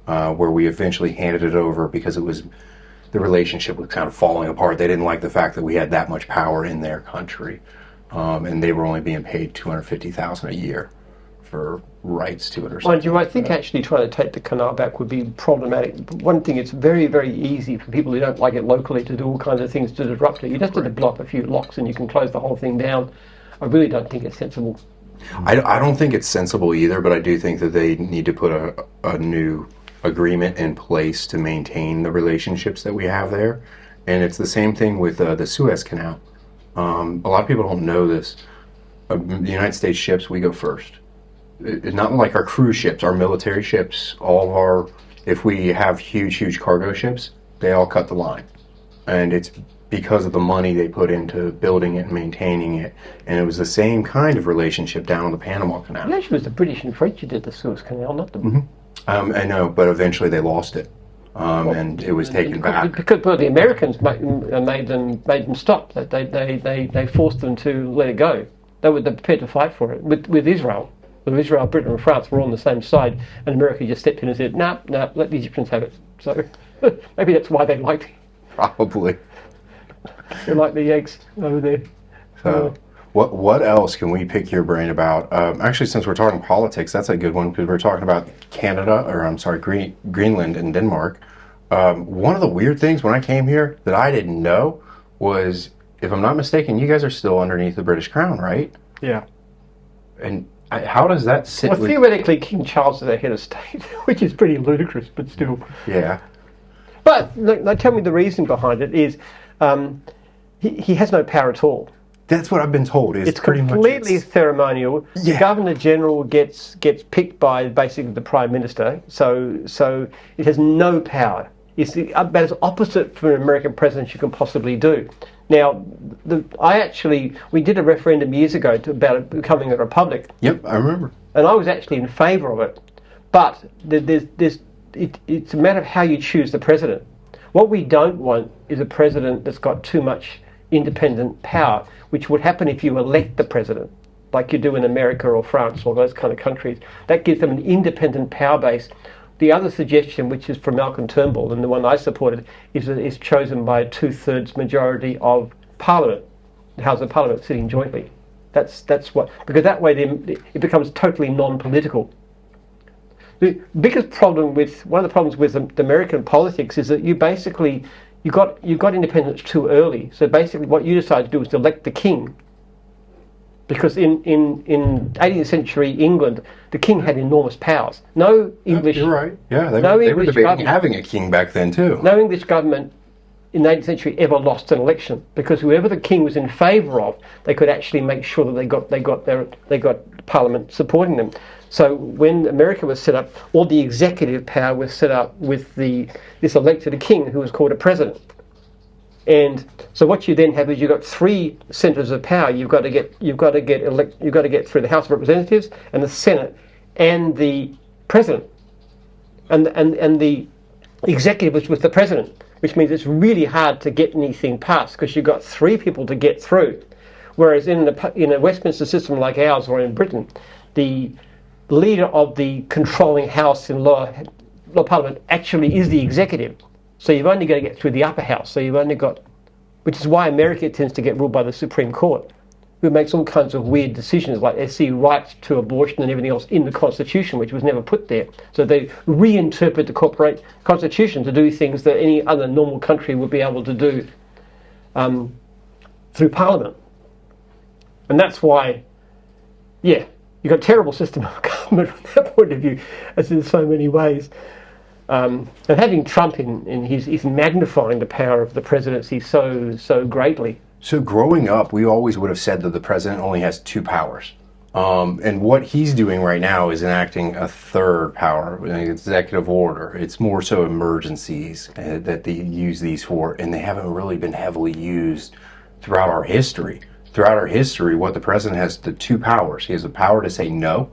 where we eventually handed it over because the relationship was kind of falling apart. They didn't like the fact that we had that much power in their country, and they were only being paid $250,000 a year for rights to it or something. Mind you, I think actually trying to take the canal back would be problematic. One thing, it's very, very easy for people who don't like it locally to do all kinds of things to disrupt it. You just have to blow up a few locks and you can close the whole thing down. I really don't think it's sensible. I don't think it's sensible either, but I do think that they need to put a new agreement in place to maintain the relationships that we have there. And it's the same thing with the Suez Canal. A lot of people don't know this. The United States ships, we go first. It's not like our cruise ships, our military ships, if we have huge cargo ships, they all cut the line. And it's because of the money they put into building it and maintaining it. And it was the same kind of relationship down on the Panama Canal. It actually was the British and French who did the Suez Canal, not the... Mm-hmm. I know, but eventually they lost it. And it was taken back. Because the Americans made them stop. They forced them to let it go. They were prepared to fight for it with Israel. With Israel, Britain, and France were on the same side, and America just stepped in and said, "No, let the Egyptians have it." So maybe that's why they liked it. Probably. They like the eggs over there. So, what else can we pick your brain about? Actually, since we're talking politics, that's a good one because we're talking about Greenland and Denmark. One of the weird things when I came here that I didn't know was, if I'm not mistaken, you guys are still underneath the British Crown, right? Yeah. And how does that sit? Well, theoretically, King Charles is the head of state, which is pretty ludicrous, but still. Yeah. But look, tell me the reason behind it is he has no power at all. That's what I've been told. It's completely ceremonial. Yeah. The Governor General gets picked by basically the Prime Minister, so it has no power. It's about as opposite from an American president you can possibly do. Now, we did a referendum years ago about it becoming a republic. Yep, I remember. And I was actually in favour of it. But it's a matter of how you choose the president. What we don't want is a president that's got too much independent power, which would happen if you elect the president, like you do in America or France or those kind of countries. That gives them an independent power base. The other suggestion, which is from Malcolm Turnbull, and the one I supported, is chosen by a 2/3 majority of Parliament, the House of Parliament sitting jointly. That's what, because that way it becomes totally non-political. The biggest problem one of the problems with the American politics is that you got independence too early. So basically, what you decide to do is to elect the king. Because in 18th century England, the king had enormous powers. No English... You're right. Yeah, they were English debating government, having a king back then, too. No English government in the 18th century ever lost an election, because whoever the king was in favour of, they could actually make sure that they got Parliament supporting them. So when America was set up, all the executive power was set up with this elected king who was called a president. And so what you then have is you've got three centres of power. You've got to get through the House of Representatives and the Senate and the president, and the executive is with the president, which means it's really hard to get anything passed because you've got three people to get through. Whereas in a Westminster system like ours or in Britain, the leader of the controlling house in lower parliament actually is the executive. So you've only got to get through the upper house. So you've only got, which is why America tends to get ruled by the Supreme Court, who makes all kinds of weird decisions, like they see rights to abortion and everything else in the Constitution, which was never put there. So they reinterpret the Constitution to do things that any other normal country would be able to do through Parliament. And that's why, yeah, you've got a terrible system of government from that point of view, as in so many ways. And having Trump he's magnifying the power of the presidency so greatly. So growing up, we always would have said that the president only has two powers. And what he's doing right now is enacting a third power, an executive order. It's more so emergencies that they use these for, and they haven't really been heavily used throughout our history. Throughout our history, what the president has the two powers. He has the power to say no.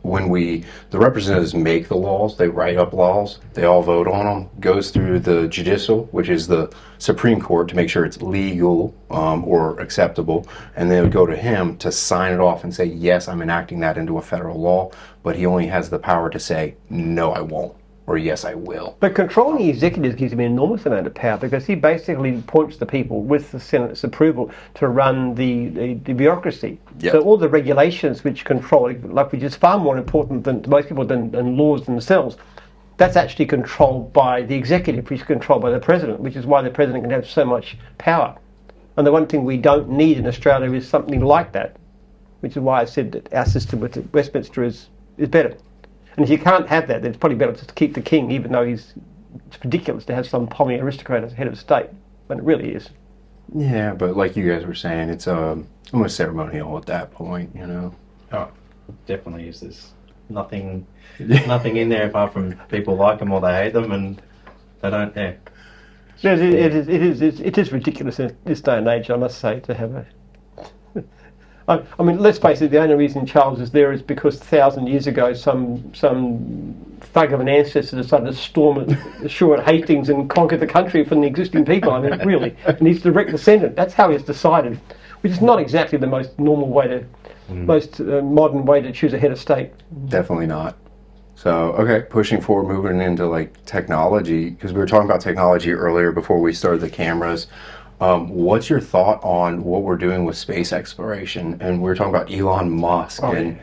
When the representatives make the laws, they write up laws, they all vote on them, goes through the judicial, which is the Supreme Court, to make sure it's legal or acceptable, and then it would go to him to sign it off and say, yes, I'm enacting that into a federal law, but he only has the power to say, no, I won't, or yes, I will. But controlling the executive gives him an enormous amount of power, because he basically appoints the people with the Senate's approval to run the bureaucracy. Yep. So all the regulations which control, which is far more important than to most people than laws themselves, that's actually controlled by the executive, which is controlled by the president, which is why the president can have so much power. And the one thing we don't need in Australia is something like that, which is why I said that our system with Westminster is better. And if you can't have that, then it's probably better just to keep the king, even though it's ridiculous to have some pommy aristocrat as head of state, when it really is. Yeah, but like you guys were saying, it's almost ceremonial at that point, you know. Oh, definitely is. There's nothing in there apart from people like them or they hate them, and they don't. Yeah. It is ridiculous in this day and age, I must say, to have a. I mean, let's face it, the only reason Charles is there is because 1,000 years ago some thug of an ancestor decided to storm ashore at Hastings and conquer the country from the existing people. I mean, really. And he's direct descendant. That's how he's decided, which is not exactly the most normal way most modern way to choose a head of state. Definitely not. So, okay, pushing forward, moving into like technology, because we were talking about technology earlier before we started the cameras. What's your thought on what we're doing with space exploration? And we were talking about Elon Musk, and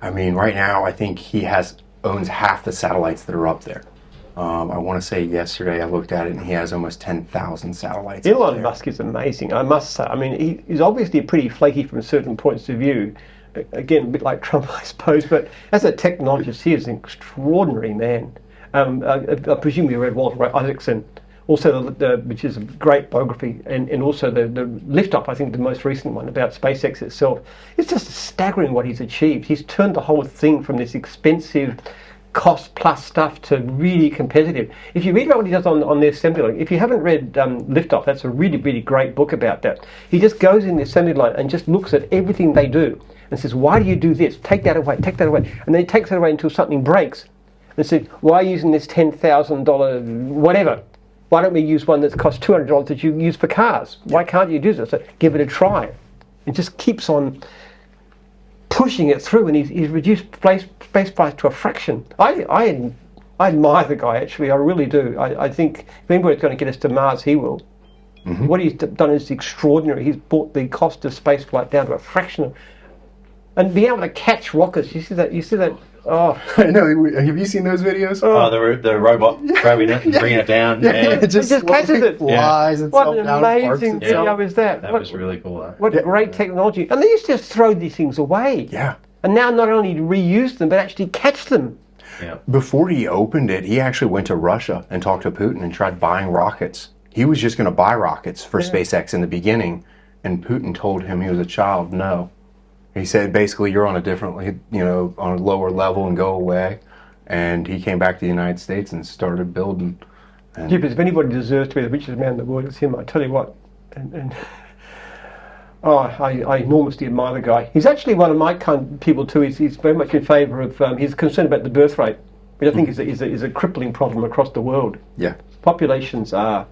I mean, right now I think he owns half the satellites that are up there. I want to say yesterday I looked at it, and he has almost 10,000 satellites. Elon Musk is amazing, I must say. I mean, he's obviously pretty flaky from certain points of view. Again, a bit like Trump, I suppose. But as a technologist, he is an extraordinary man. I presume you read Walter Isaacson. Also, which is a great biography, and also the Lift Up, I think the most recent one about SpaceX itself. It's just staggering what he's achieved. He's turned the whole thing from this expensive cost plus stuff to really competitive. If you read about what he does on the assembly line, if you haven't read Lift Up, that's a really, really great book about that. He just goes in the assembly line and just looks at everything they do and says, why do you do this? Take that away, take that away. And then he takes it away until something breaks. And says, why are you using this $10,000 whatever? Why don't we use one that costs $200 that you use for cars? Why can't you do this? So give it a try. It just keeps on pushing it through, and he's reduced space price to a fraction. I admire the guy, actually. I really do. I think if anybody's going to get us to Mars, he will. Mm-hmm. What he's done is extraordinary. He's brought the cost of space flight down to a fraction. And being able to catch rockets, you see that? Oh, I know. Have you seen those videos? Oh, the robot grabbing it and bringing it down. It just catches it. Flies and what an amazing video is that? That was really cool. What great technology. And they used to just throw these things away. Yeah. And now not only reuse them, but actually catch them. Yeah. Before he opened it, he actually went to Russia and talked to Putin and tried buying rockets he was just going to buy rockets for SpaceX in the beginning, and Putin told him he was a child, no. He said, basically, you're on a different, on a lower level and go away. And he came back to the United States and started building. And yeah, but if anybody deserves to be the richest man in the world, it's him. I tell you what. I enormously admire the guy. He's actually one of my kind of people too. He's very much in favour of. He's concerned about the birth rate, which I think is a crippling problem across the world. Yeah, populations are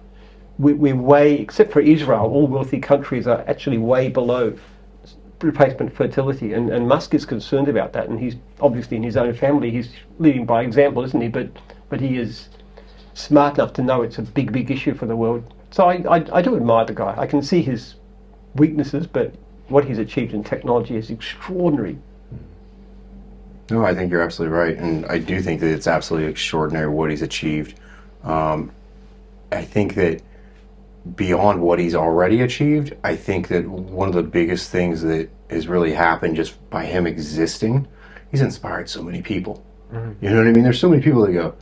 we're way, except for Israel, all wealthy countries are actually way below replacement fertility, and Musk is concerned about that, and he's obviously in his own family he's leading by example, isn't he? But he is smart enough to know it's a big issue for the world. So I do admire the guy. I can see his weaknesses, but what he's achieved in technology is extraordinary. No, I think you're absolutely right, and I do think that it's absolutely extraordinary what he's achieved. I think that beyond what he's already achieved, I think that one of the biggest things that has really happened just by him existing, he's inspired so many people. You know what I mean? There's so many people that go,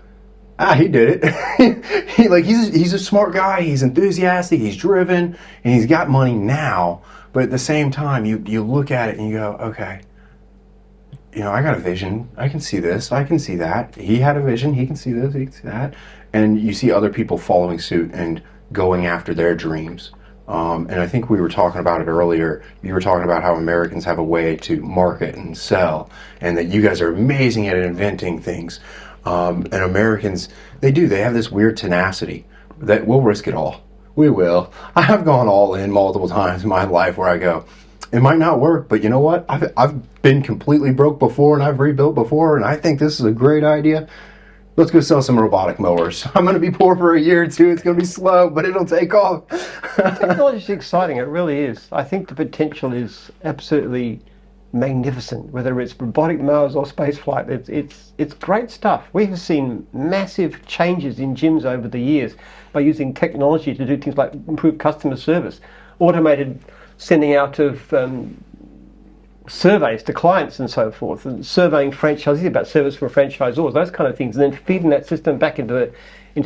he did it. He's a smart guy, he's enthusiastic, he's driven, and he's got money now. But at the same time, you look at it and you go, okay, I got a vision. I can see this, I can see that. He had a vision, he can see this, he can see that. And you see other people following suit and going after their dreams. And I think we were talking about it earlier. You were talking about how Americans have a way to market and sell, and that you guys are amazing at inventing things. And Americans, they have this weird tenacity that we'll risk it all. We will. I have gone all in multiple times in my life where I go, it might not work, but you know what? I've been completely broke before, and I've rebuilt before, and I think this is a great idea. Let's go sell some robotic mowers. I'm going to be poor for a year or two. It's going to be slow, but it'll take off. Technology is exciting. It really is. I think the potential is absolutely magnificent, whether it's robotic mowers or space flight. It's great stuff. We have seen massive changes in gyms over the years by using technology to do things like improve customer service, automated sending out of surveys to clients and so forth, and surveying franchisees about service for franchisors, those kind of things, and then feeding that system back into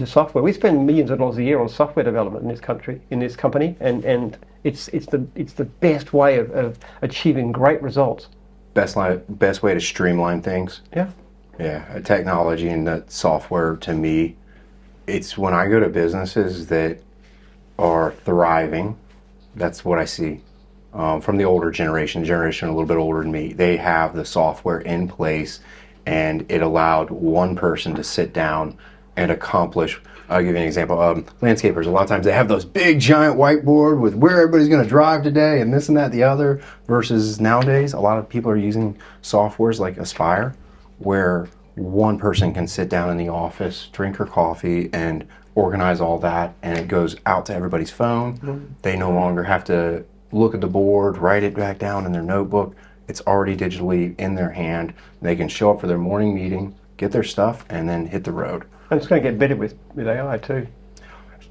software. We spend millions of dollars a year on software development in this country, in this company, and it's the best way of achieving great results. Best way to streamline things. Yeah, technology and that software, to me, it's when I go to businesses that are thriving, that's what I see. From the older generation a little bit older than me, they have the software in place, and it allowed one person to sit down and accomplish. I'll give you an example. Landscapers, a lot of times they have those big giant whiteboard with where everybody's going to drive today and this and that, the other, versus nowadays a lot of people are using softwares like Aspire, where one person can sit down in the office, drink her coffee, and organize all that, and it goes out to everybody's phone. They no longer have to look at the board, write it back down in their notebook. It's already digitally in their hand. They can show up for their morning meeting, get their stuff, and then hit the road. And it's going to get better with AI too.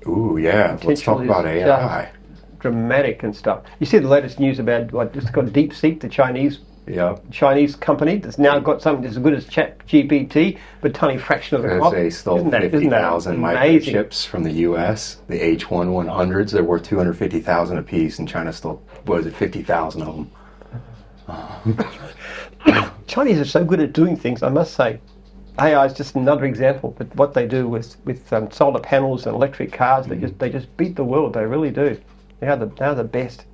Ooh, yeah. Let's talk about AI. Dramatic and stuff. You see the latest news about it's got DeepSeek, the Chinese company that's now got something as good as ChatGPT, but a tiny fraction of the cost. They stole 50,000 microchips from the U.S. The H1100s, they're worth $250,000 a piece, and China stole, 50,000 of them. Chinese are so good at doing things, I must say. AI is just another example, but what they do with solar panels and electric cars, they just beat the world. They really do. They are the best.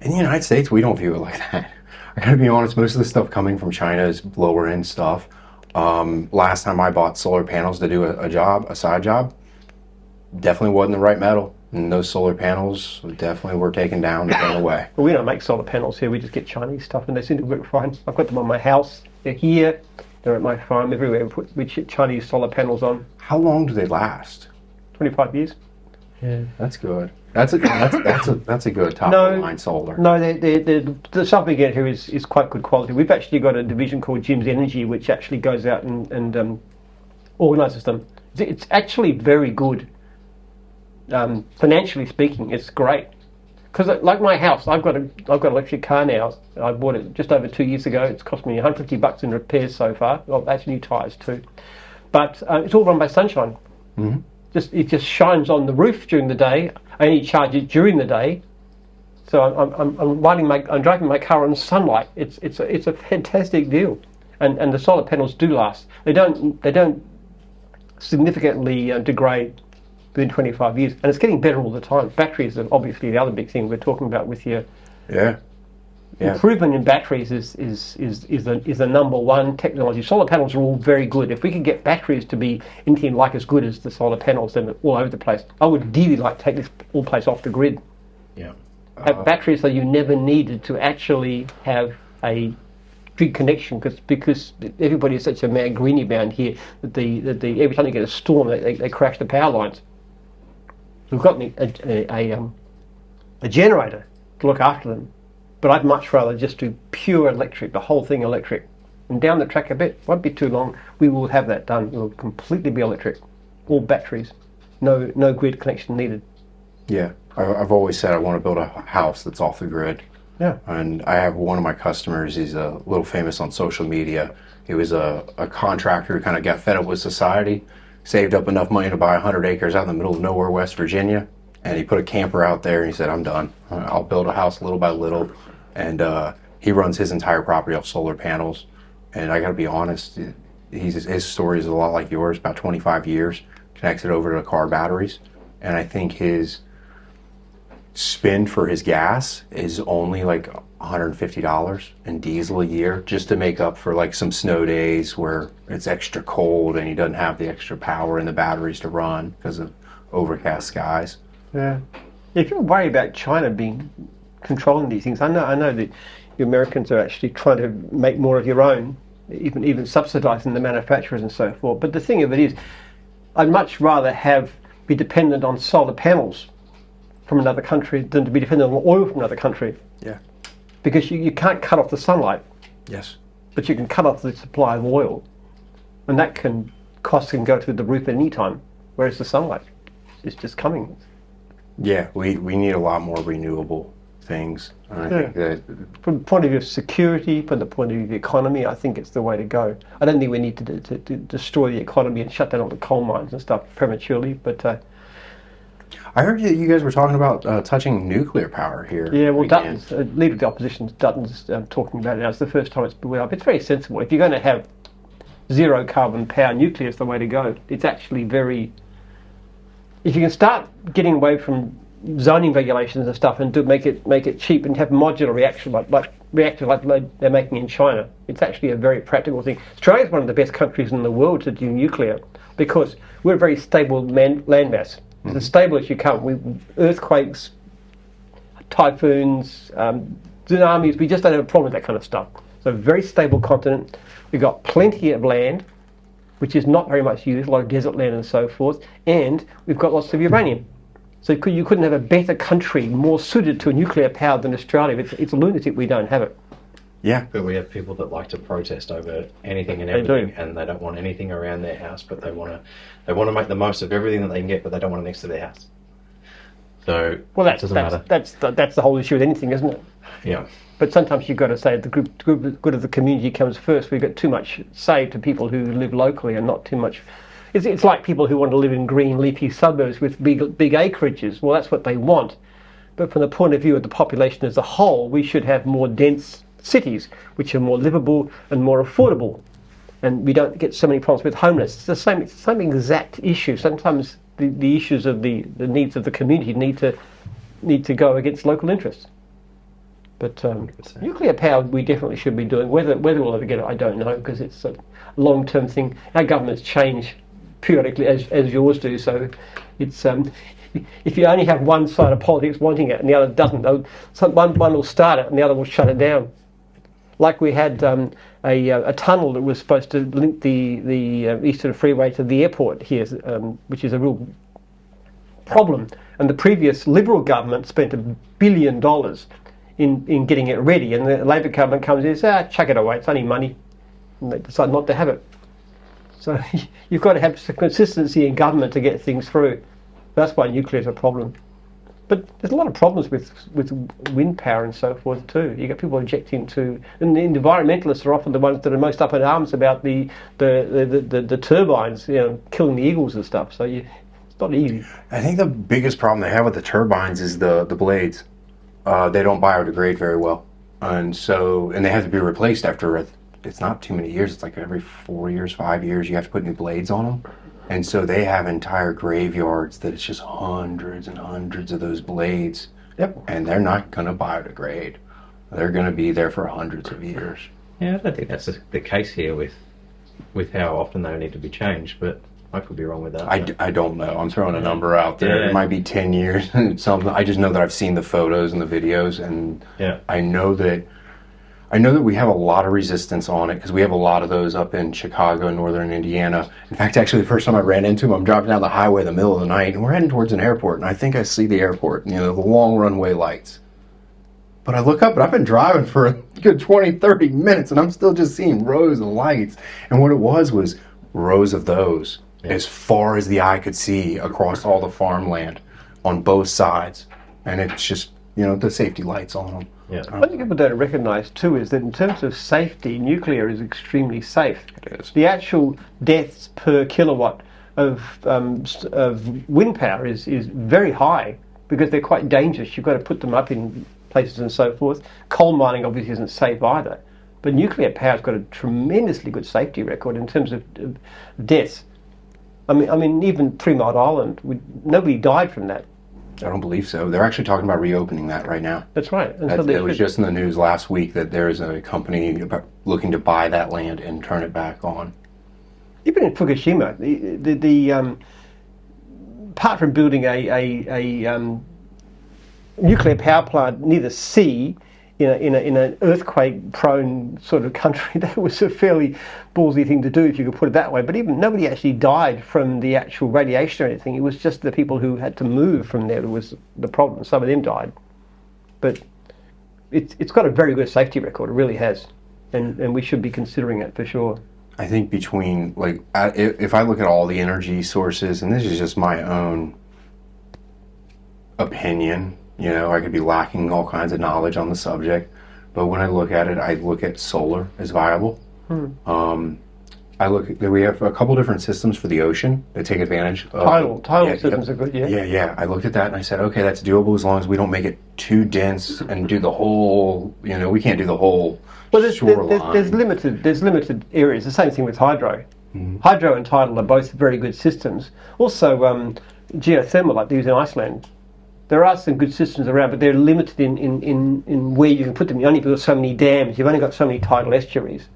In the United States, we don't view it like that. I gotta be honest, most of the stuff coming from China is lower end stuff. Last time I bought solar panels to do a side job, definitely wasn't the right metal. And those solar panels definitely were taken down and thrown away. Well, we don't make solar panels here, we just get Chinese stuff, and they seem to work fine. I've got them on my house, they're here, they're at my farm, everywhere. We put Chinese solar panels on. How long do they last? 25 years. Yeah, that's good. That's a good top of the line solar. No, the stuff we get here is quite good quality. We've actually got a division called Jim's Energy, which actually goes out and organises them. It's actually very good. Financially speaking, it's great. Because like my house, I've got an electric car now. I bought it just over 2 years ago. It's cost me $150 in repairs so far. Well, that's new tyres too. But it's all run by sunshine. Mm-hmm. it just shines on the roof during the day. I only charge it during the day. So I'm driving my car on sunlight. It's a fantastic deal, and the solar panels do last. They don't significantly degrade within 25 years, and it's getting better all the time. Batteries are obviously the other big thing we're talking about with your improvement in batteries is the number one technology. Solar panels are all very good. If we could get batteries to be anything like as good as the solar panels, then all over the place. I would dearly like to take this all place off the grid. Yeah. Have batteries so you never needed to actually have a grid connection because everybody is such a mad greenie bound here that every time you get a storm they crash the power lines. We've got a generator to look after them, but I'd much rather just do pure electric, the whole thing electric. And down the track a bit, won't be too long, we will have that done. It will completely be electric, all batteries, no grid connection needed. Yeah, I've always said I want to build a house that's off the grid. Yeah. And I have one of my customers, he's a little famous on social media. He was a contractor who kind of got fed up with society, saved up enough money to buy 100 acres out in the middle of nowhere, West Virginia. And he put a camper out there and he said, I'm done. I'll build a house little by little. And he runs his entire property off solar panels. And I got to be honest, his story is a lot like yours, about 25 years, connected over to car batteries. And I think his spend for his gas is only like $150 in diesel a year, just to make up for like some snow days where it's extra cold and he doesn't have the extra power in the batteries to run because of overcast skies. Yeah. If you're worried about China controlling these things, I know that the Americans are actually trying to make more of your own, even subsidizing the manufacturers and so forth. But the thing of it is, I'd much rather be dependent on solar panels from another country than to be dependent on oil from another country. Yeah. Because you can't cut off the sunlight. Yes. But you can cut off the supply of oil. And that costs can go through the roof at any time, whereas the sunlight is just coming. Yeah, we need a lot more renewable things. And I think that from the point of view of security, from the point of view of the economy, I think it's the way to go. I don't think we need to destroy the economy and shut down all the coal mines and stuff prematurely, but I heard you guys were talking about touching nuclear power here. Yeah, well, Dutton's, leader of the opposition, Dutton's talking about it now. It's the first time it's been up. It's very sensible. If you're going to have zero carbon power, nuclear is the way to go. It's actually very... If you can start getting away from zoning regulations and stuff and make it cheap and have modular reactors like they're making in China, it's actually a very practical thing. Australia is one of the best countries in the world to do nuclear because we're a very stable landmass. It's as stable as you come. Earthquakes, typhoons, tsunamis, we just don't have a problem with that kind of stuff. So a very stable continent. We've got plenty of land, which is not very much used, a lot of desert land and so forth, and we've got lots of uranium. So you couldn't have a better country more suited to a nuclear power than Australia. It's a lunatic we don't have it. Yeah. But we have people that like to protest over anything and everything, and they don't want anything around their house, but they want to make the most of everything that they can get, but they don't want it next to their house. So that doesn't matter. That's the whole issue with anything, isn't it? Yeah. But sometimes you've got to say the good of the community comes first. We've got too much say to people who live locally and not too much. It's like people who want to live in green, leafy suburbs with big acreages. Well, that's what they want. But from the point of view of the population as a whole, we should have more dense cities, which are more livable and more affordable. And we don't get so many problems with homeless. It's the same exact issue. Sometimes the issues of the needs of the community need to go against local interests. But nuclear power we definitely should be doing. Whether we'll ever get it, I don't know, because it's a long-term thing. Our governments change periodically, as yours do. So it's if you only have one side of politics wanting it and the other doesn't, one will start it and the other will shut it down. Like we had a tunnel that was supposed to link the Eastern Freeway to the airport here, which is a real problem. And the previous Liberal government spent $1 billion in getting it ready, and the Labor government comes in and says, chuck it away, it's only money, and they decide not to have it. So you've got to have some consistency in government to get things through. That's why nuclear is a problem. But there's a lot of problems with wind power and so forth too. You get people objecting to, and the environmentalists are often the ones that are most up in arms about the turbines, killing the eagles and stuff. So It's not easy. I think the biggest problem they have with the turbines is the blades. They don't biodegrade very well, and they have to be replaced after it's not too many years. It's like every 4 years, 5 years, you have to put new blades on them. And so they have entire graveyards that it's just hundreds and hundreds of those blades. Yep. And they're not going to biodegrade. They're going to be there for hundreds of years. Yeah, I don't think that's the case here with how often they need to be changed, but I could be wrong with that. I don't know. I'm throwing a number out there. Yeah. It might be 10 years, something. I just know that I've seen the photos and the videos, and Yeah. I know that we have a lot of resistance on it because we have a lot of those up in Chicago and northern Indiana. In fact, actually, the first time I ran into them, I'm driving down the highway in the middle of the night, and we're heading towards an airport, and I think I see the airport, the long runway lights. But I look up, and I've been driving for a good 20, 30 minutes, and I'm still just seeing rows of lights. And what it was rows of those as far as the eye could see across all the farmland on both sides. And it's just, the safety lights on them. Yeah. What people don't recognise too is that in terms of safety, nuclear is extremely safe. It is. The actual deaths per kilowatt of wind power is very high because they're quite dangerous. You've got to put them up in places and so forth. Coal mining obviously isn't safe either, but nuclear power's got a tremendously good safety record in terms of deaths. I mean, even 3 Mile Island, nobody died from that. I don't believe so. They're actually talking about reopening that right now. That's right. And It was just in the news last week that there's a company looking to buy that land and turn it back on. Even in Fukushima, the apart from building a nuclear power plant near the sea in an earthquake-prone sort of country, that was a fairly ballsy thing to do, if you could put it that way. But even nobody actually died from the actual radiation or anything. It was just the people who had to move from there that was the problem. Some of them died, but it's got a very good safety record. It really has, and we should be considering it for sure. I think between, if I look at all the energy sources, and this is just my own opinion, I could be lacking all kinds of knowledge on the subject, but when I look at it, I look at solar as viable. We have a couple different systems for the ocean that take advantage of tidal systems are good. Yeah. I looked at that and I said, okay, that's doable as long as we don't make it too dense and do the whole. We can't do the whole. Well, there's shoreline. limited areas. The same thing with hydro. Hydro and tidal are both very good systems. Also, geothermal, like they use in Iceland. There are some good systems around, but they're limited in where you can put them. You only build so many dams. You've only got so many tidal estuaries.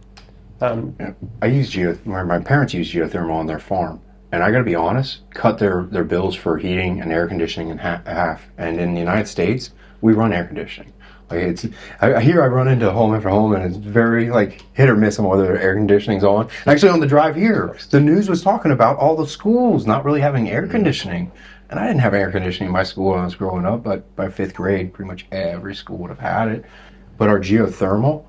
I use my parents use geothermal on their farm, and I got to be honest, cut their bills for heating and air conditioning in half. And in the United States, we run air conditioning. Here I run into home after home, and it's very hit or miss on whether air conditioning's on. Actually, on the drive here, the news was talking about all the schools not really having air conditioning. And I didn't have air conditioning in my school when I was growing up, but by 5th grade, pretty much every school would have had it. But our geothermal,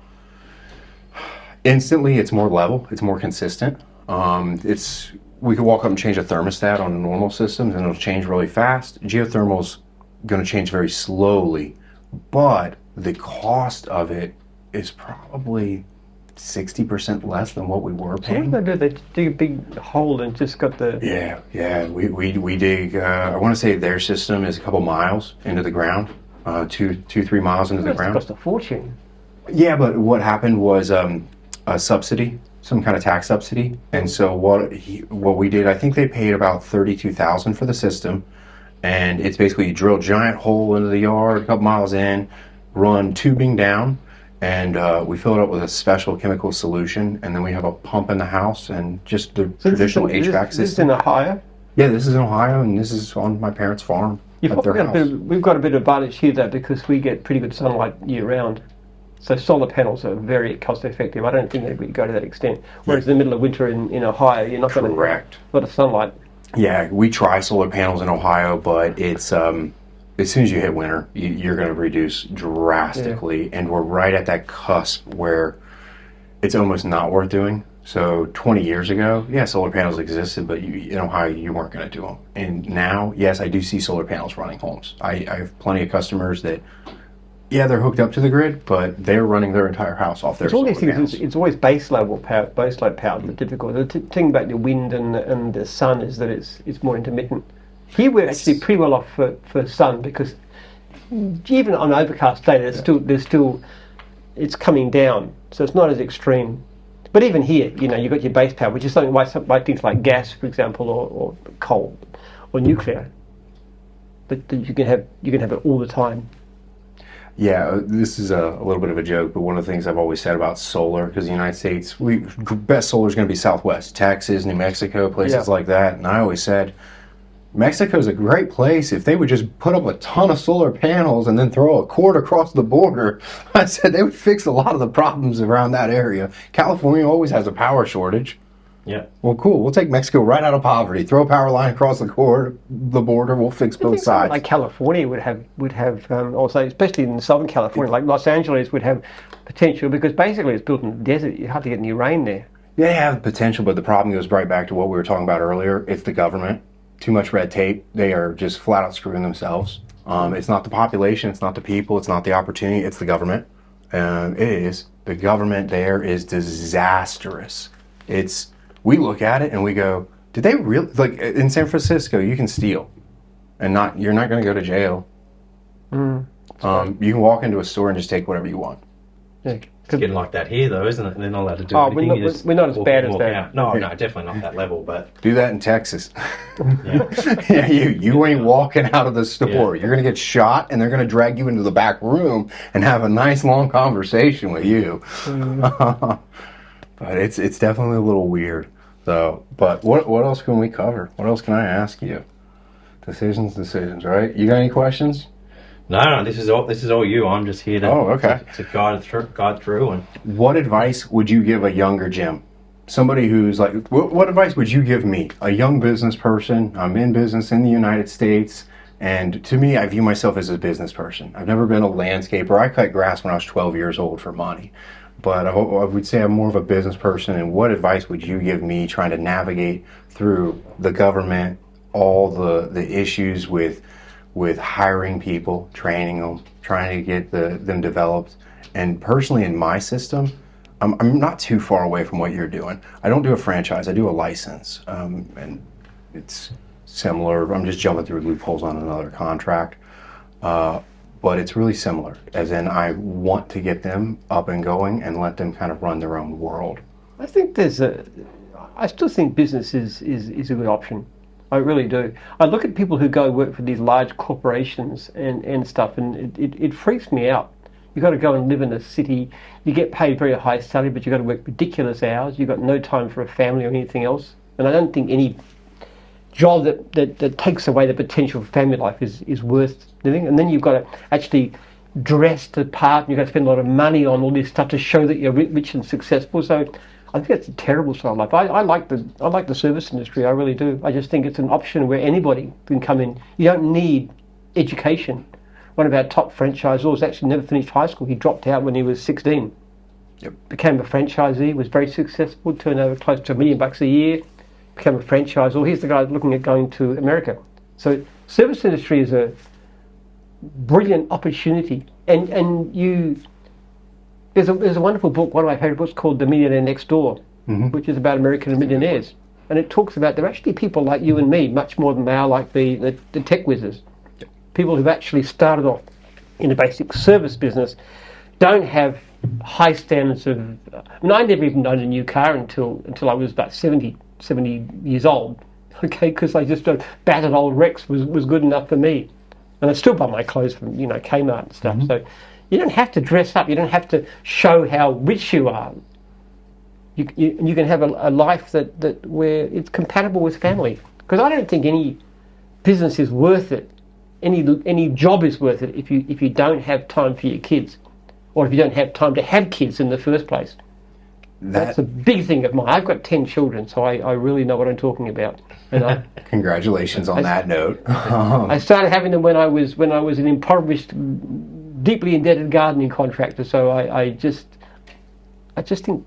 instantly it's more level, it's more consistent. We could walk up and change a thermostat on normal systems and it'll change really fast. Geothermal's going to change very slowly, but the cost of it is probably 60% less than what we were paying. So what do they do? They dig a big hole and just got the... Yeah. We dig, I want to say their system is a couple miles into the ground, 3 miles into the ground. It cost a fortune. Yeah, but what happened was a subsidy, some kind of tax subsidy. And so what we did, I think they paid about $32,000 for the system. And it's basically you drill a giant hole into the yard, a couple miles in, run tubing down, and we fill it up with a special chemical solution, and then we have a pump in the house and just the traditional HVAC system. This is in Ohio? Yeah, this is in Ohio, and this is on my parents' farm. We've got a bit of advantage here, though, because we get pretty good sunlight year-round. So solar panels are very cost-effective. I don't think they would go to that extent. Whereas in the middle of winter in Ohio, you're not going to get a lot of sunlight. Yeah, we try solar panels in Ohio, but it's... as soon as you hit winter, you're going to reduce drastically, and we're right at that cusp where it's almost not worth doing. So 20 years ago, solar panels existed, but in Ohio, you weren't going to do them. And now, yes, I do see solar panels running homes. I have plenty of customers that, they're hooked up to the grid, but they're running their entire house off their solar panels. It's always baseload power that's difficult. The thing about the wind and the sun is that it's more intermittent. Here we're actually pretty well off for sun, because even on overcast day, there's still it's coming down, so it's not as extreme. But even here, you've got your base power, which is something why things like gas, for example, or coal or nuclear, that you can have it all the time. Yeah, this is a little bit of a joke, but one of the things I've always said about solar, because the United States, best solar is going to be Southwest, Texas, New Mexico, places like that. And I always said, Mexico's a great place if they would just put up a ton of solar panels and then throw a cord across the border. I said they would fix a lot of the problems around that area. California always has a power shortage. Yeah. Well, cool. We'll take Mexico right out of poverty. Throw a power line across the border. We'll fix both sides. Like California would have also, especially in Southern California, like Los Angeles would have potential, because basically it's built in the desert. You hardly get any rain there. They have potential, but the problem goes right back to what we were talking about earlier. It's the government. Too much red tape. They are just flat out screwing themselves. It's not the population. It's not the people. It's not the opportunity. It's the government. It is. The government there is disastrous. We look at it and we go, did they really, like in San Francisco, you can steal and you're not going to go to jail. You can walk into a store and just take whatever you want. Yeah. It's getting like that here, though, isn't it? They're not allowed to do anything. We're not as bad as that. No, definitely not that level, but... Do that in Texas. Yeah. You ain't walking out of the store. You're going to get shot, and they're going to drag you into the back room and have a nice, long conversation with you. But it's definitely a little weird, though. But what else can we cover? What else can I ask you? Decisions, right? You got any questions? No, this is all you. I'm just here to guide through. And what advice would you give a younger Jim? Somebody who's like, what advice would you give me? A young business person. I'm in business in the United States, and to me, I view myself as a business person. I've never been a landscaper. I cut grass when I was 12 years old for money. But I would say I'm more of a business person, and what advice would you give me trying to navigate through the government, all the issues with hiring people, training them, trying to get them developed? And personally in my system, I'm not too far away from what you're doing. I don't do a franchise, I do a license. And it's similar. I'm just jumping through loopholes on another contract. But it's really similar, as in I want to get them up and going and let them kind of run their own world. I think I still think business is a good option. I really do. I look at people who go work for these large corporations and stuff, and it freaks me out. You've got to go and live in a city. You get paid very high salary, but you've got to work ridiculous hours. You've got no time for a family or anything else. And I don't think any job that takes away the potential for family life is worth living. And then you've got to actually dress the part, and you've got to spend a lot of money on all this stuff to show that you're rich and successful. So I think that's a terrible style of life. I like the service industry. I really do. I just think it's an option where anybody can come in. You don't need education. One of our top franchisors actually never finished high school. He dropped out when he was 16. Yep. Became a franchisee, was very successful, turned over close to $1 million a year, became a franchisor. Here's the guy looking at going to America. So service industry is a brilliant opportunity. And there's a wonderful book, one of my favourite books, called The Millionaire Next Door, which is about American millionaires. And it talks about they're actually people like you and me, much more than they are like the tech whizzes. People who've actually started off in a basic service business don't have high standards of... I never even owned a new car until I was about 70 years old, okay, because I just thought battered old Rex was good enough for me. And I still buy my clothes from, Kmart and stuff. So you don't have to dress up. You don't have to show how rich you are. You can have a life that where it's compatible with family. Because I don't think any business is worth it. Any job is worth it if you don't have time for your kids, or if you don't have time to have kids in the first place. That's a big thing of mine. I've got 10 children, so I really know what I'm talking about. And Congratulations on that note. I started having them when I was an impoverished, deeply indebted gardening contractor. So I just think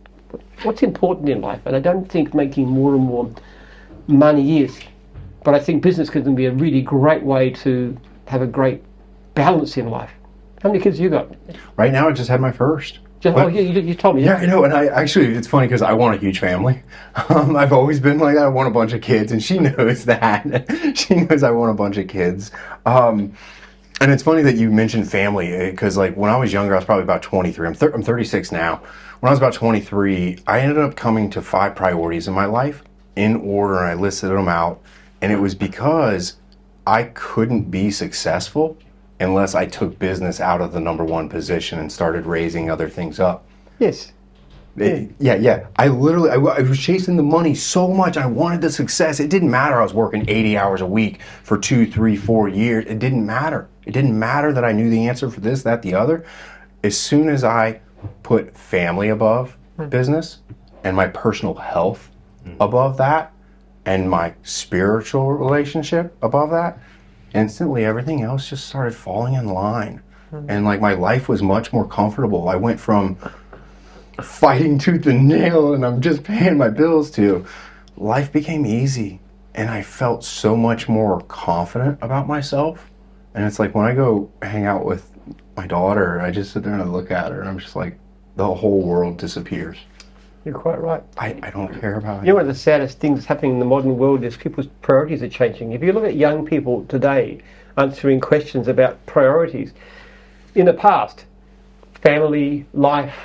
what's important in life, and I don't think making more and more money is. But I think business can be a really great way to have a great balance in life. How many kids have you got? Right now, I just had my first. You told me. Yeah, I know, and it's funny because I want a huge family. I've always been like that. I want a bunch of kids, and she knows that. She knows I want a bunch of kids. And it's funny that you mentioned family because, like, when I was younger, I was probably about 23. I'm 36 now. When I was about 23, I ended up coming to 5 priorities in my life in order, and I listed them out. And it was because I couldn't be successful unless I took business out of the number 1 position and started raising other things up. Yes. Yeah. I was chasing the money so much. I wanted the success. It didn't matter I was working 80 hours a week for 2, 3, 4 years. It didn't matter. It didn't matter that I knew the answer for this, that, the other. As soon as I put family above business and my personal health above that and my spiritual relationship above that, instantly everything else just started falling in line. And like my life was much more comfortable. I went from fighting tooth and nail and I'm just paying my bills to life became easy, and I felt so much more confident about myself. And it's like when I go hang out with my daughter, I just sit there and I look at her and I'm just like, the whole world disappears. You're quite right. I don't care about it. You know, one of the saddest things happening in the modern world is people's priorities are changing. If you look at young people today answering questions about priorities, in the past, family, life,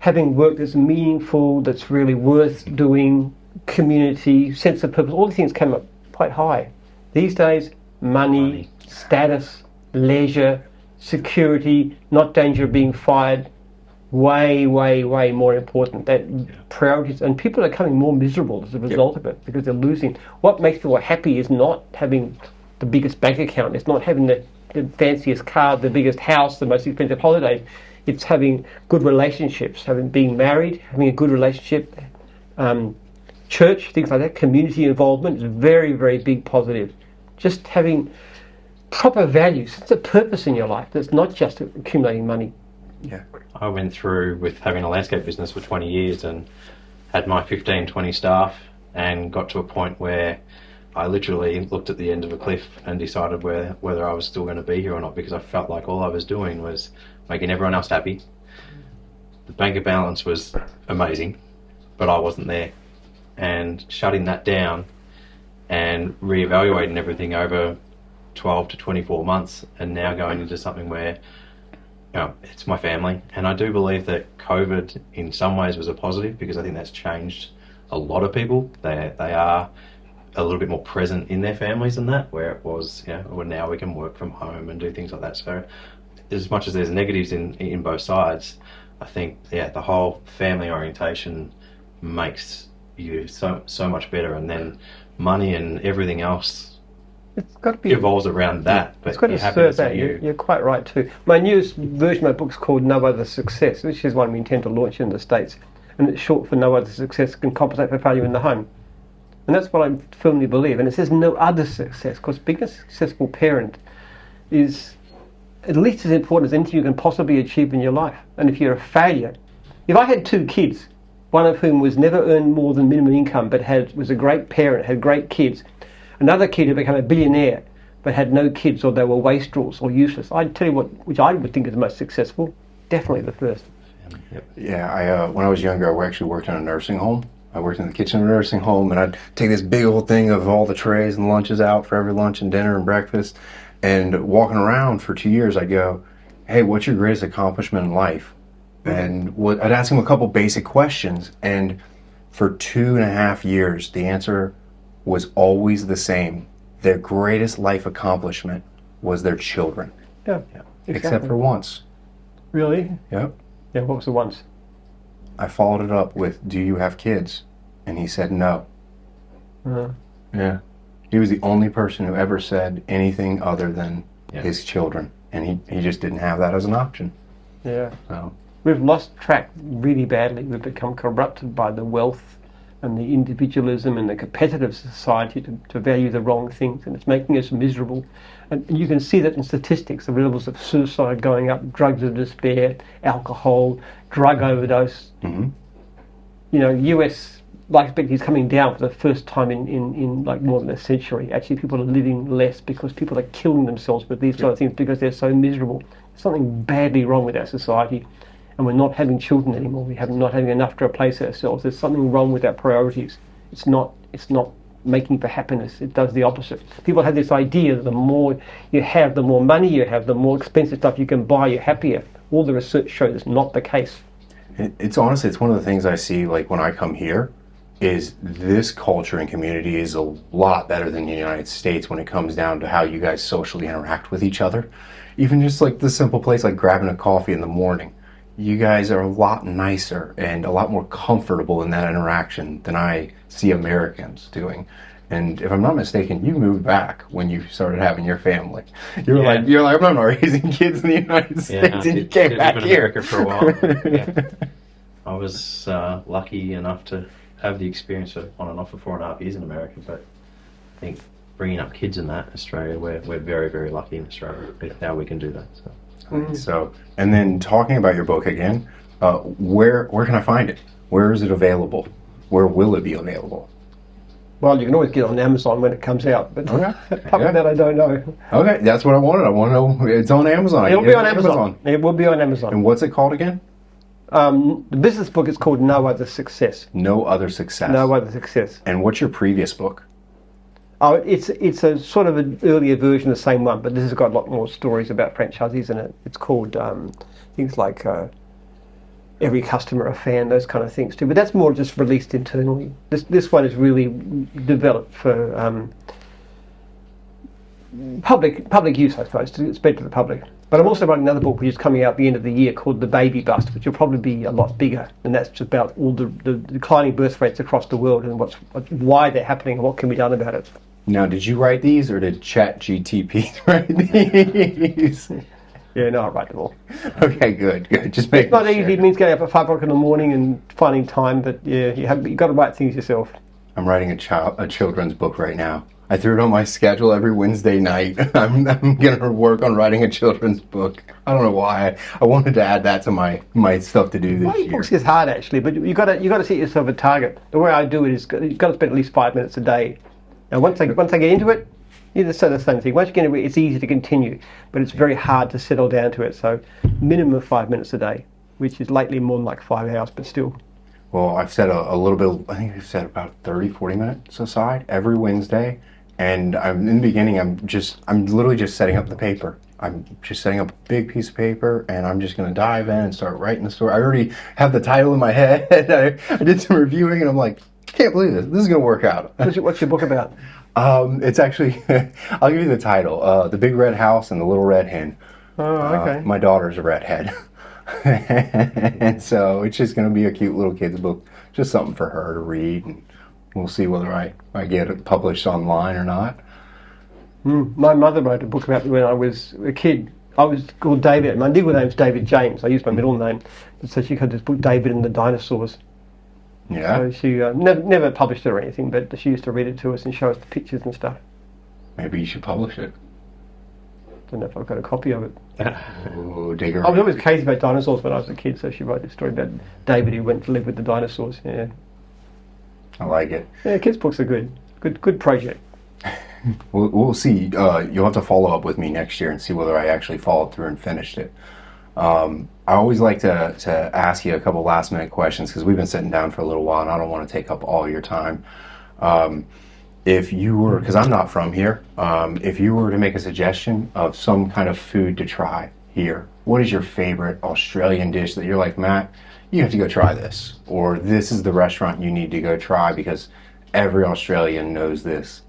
having work that's meaningful, that's really worth doing, community, sense of purpose, all these things came up quite high. These days, money, status, leisure, security, not danger of being fired, way more important. That priorities, and people are becoming more miserable as a result of it because they're losing. What makes people happy is not having the biggest bank account. It's not having the fanciest car, the biggest house, the most expensive holidays. It's having good relationships, being married, having a good relationship, church, things like that. Community involvement is very big positive. Just having proper values. It's a purpose in your life. That's not just accumulating money. Yeah. I went through with having a landscape business for 20 years and had my 15, 20 staff, and got to a point where I literally looked at the end of a cliff and decided whether I was still going to be here or not, because I felt like all I was doing was making everyone else happy. The bank balance was amazing, but I wasn't there. And shutting that down and reevaluating everything over 12 to 24 months, and now going into something where it's my family. And I do believe that COVID in some ways was a positive, because I think that's changed a lot of people. They are a little bit more present in their families than that, where it was, well, now we can work from home and do things like that. So as much as there's negatives in both sides, I think, the whole family orientation makes you so much better. And then money and everything else, it's got to be evolves around that. But it's got to serve that. You're quite right too. My newest version of my book is called No Other Success, which is one we intend to launch in the States, and it's short for No Other Success Can Compensate for Failure in the Home. And that's what I firmly believe. And it says no other success, because being a successful parent is at least as important as anything you can possibly achieve in your life. And if you're a failure, if I had 2 kids, one of whom was never earned more than minimum income but was a great parent, had great kids, another kid who became a billionaire but had no kids, or they were wastrels or useless, I'd tell you which I would think is the most successful. Definitely the first. Yeah, when I was younger, I actually worked in a nursing home. I worked in the kitchen of a nursing home, and I'd take this big old thing of all the trays and lunches out for every lunch and dinner and breakfast. And walking around for 2 years, I'd go, hey, what's your greatest accomplishment in life? And I'd ask them a couple basic questions. And for 2.5 years, the answer was always the same. Their greatest life accomplishment was their children. Yeah, exactly. Except for once. Really? Yep. Yeah, what was the once? I followed it up with, do you have kids? And he said no. Yeah. He was the only person who ever said anything other than his children. And he just didn't have that as an option. Yeah. So we've lost track really badly. We've become corrupted by the wealth and the individualism and the competitive society to value the wrong things, and it's making us miserable. And you can see that in statistics, the levels of suicide going up, drugs of despair, alcohol, drug overdose. US life expectancy is coming down for the first time in like more than a century. Actually, people are living less because people are killing themselves with these sort of things because they're so miserable. There's something badly wrong with our society, and we're not having children anymore. We're not having enough to replace ourselves. There's something wrong with our priorities. It's not making for happiness. It does the opposite. People have this idea that the more you have, the more money you have, the more expensive stuff you can buy, you're happier. All the research shows it's not the case. It's honestly, it's one of the things I see, like when I come here, is this culture and community is a lot better than the United States when it comes down to how you guys socially interact with each other. Even just like the simple place like grabbing a coffee in the morning. You guys are a lot nicer and a lot more comfortable in that interaction than I see Americans doing. And if I'm not mistaken, you moved back when you started having your family. You're like, I'm not raising kids in the United States, and you came back here. America for a while. Yeah. I was lucky enough to have the experience on and off for 4.5 years in America, but I think bringing up kids in that, Australia, we're very, very lucky in Australia with how we can do that. So, and then talking about your book again, where can I find it? Where is it available? Where will it be available? Well, you can always get it on Amazon when it comes out, but Okay. apart from that, I don't know. Okay, that's what I wanted. I want to know it's on Amazon. It'll be on Amazon. It will be on Amazon. And what's it called again? The business book is called No Other Success. No Other Success. No Other Success. And what's your previous book? Oh, it's a sort of an earlier version of the same one, but this has got a lot more stories about franchisees in it. It's called things like Every Customer a Fan, those kind of things too. But that's more just released internally. This one is really developed for public use, I suppose, to spread to the public. But I'm also writing another book which is coming out at the end of the year called The Baby Bust, which will probably be a lot bigger, and that's just about all the declining birth rates across the world and why they're happening and what can be done about it. Now, did you write these or did ChatGTP write these? Yeah, no, I write them all. Okay, good. Just make It's not easy. It means getting up at 5 o'clock in the morning and finding time, but yeah, you've got to write things yourself. I'm writing a children's book right now. I threw it on my schedule every Wednesday night. I'm going to work on writing a children's book. I don't know why. I wanted to add that to my stuff to do this Writing year. books is hard actually, but you got to set yourself a target. The way I do it is you've got to spend at least 5 minutes a day. Now, once I get into it, you just say the same thing. Once you get into it, it's easy to continue, but it's very hard to settle down to it. So, minimum of 5 minutes a day, which is lately more than like 5 hours, but still. Well, I've set a little bit, I think I've set about 30, 40 minutes aside every Wednesday. And in the beginning, I'm literally just setting up the paper. I'm just setting up a big piece of paper, and I'm just going to dive in and start writing the story. I already have the title in my head. I did some reviewing, and I'm like, I can't believe this. This is going to work out. What's your book about? It's actually, I'll give you the title, The Big Red House and the Little Red Hen. Oh, okay. My daughter's a redhead. And so it's just going to be a cute little kid's book, just something for her to read, and we'll see whether I get it published online or not. My mother wrote a book about me when I was a kid. I was called David. My legal name's David James. I used my middle name. So she had this book, David and the Dinosaurs. Yeah. So she never published it or anything, but she used to read it to us and show us the pictures and stuff. Maybe you should publish it. Don't know if I've got a copy of it. Oh, digger. I was always crazy about dinosaurs when I was a kid, so she wrote this story about David who went to live with the dinosaurs. Yeah. I like it. Yeah, kids' books are good. Good project. We'll see. You'll have to follow up with me next year and see whether I actually followed through and finished it. I always like to ask you a couple last minute questions because we've been sitting down for a little while and I don't want to take up all your time. If you were, because I'm not from here, if you were to make a suggestion of some kind of food to try here, what is your favorite Australian dish that you're like, Matt, you have to go try this, or this is the restaurant you need to go try because every Australian knows this?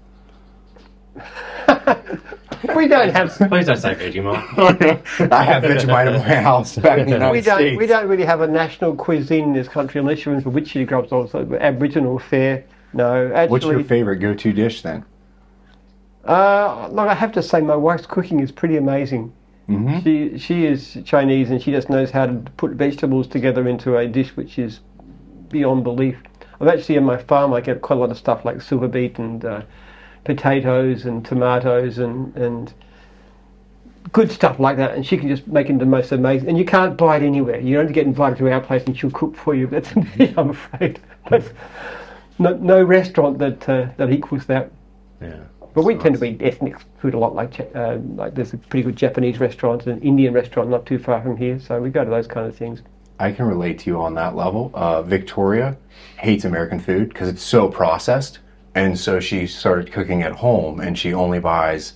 We don't have. Please don't say Vegemite. I have Vegemite in my house back in the United States. We don't really have a national cuisine in this country unless you're in the Witchetty Grubs or Aboriginal fare. No, actually. What's your favorite go-to dish then? Look, I have to say my wife's cooking is pretty amazing. Mm-hmm. She is Chinese and she just knows how to put vegetables together into a dish which is beyond belief. I've actually, on my farm, I get quite a lot of stuff like silver beet and potatoes and tomatoes and good stuff like that, and she can just make it the most amazing. And you can't buy it anywhere. You only get invited to our place and she'll cook for you. That's me, I'm afraid. But no restaurant that equals that. Yeah. But we tend to eat ethnic food a lot, like there's a pretty good Japanese restaurant and an Indian restaurant not too far from here, so we go to those kind of things. I can relate to you on that level. Victoria hates American food because it's so processed, and so she started cooking at home, and she only buys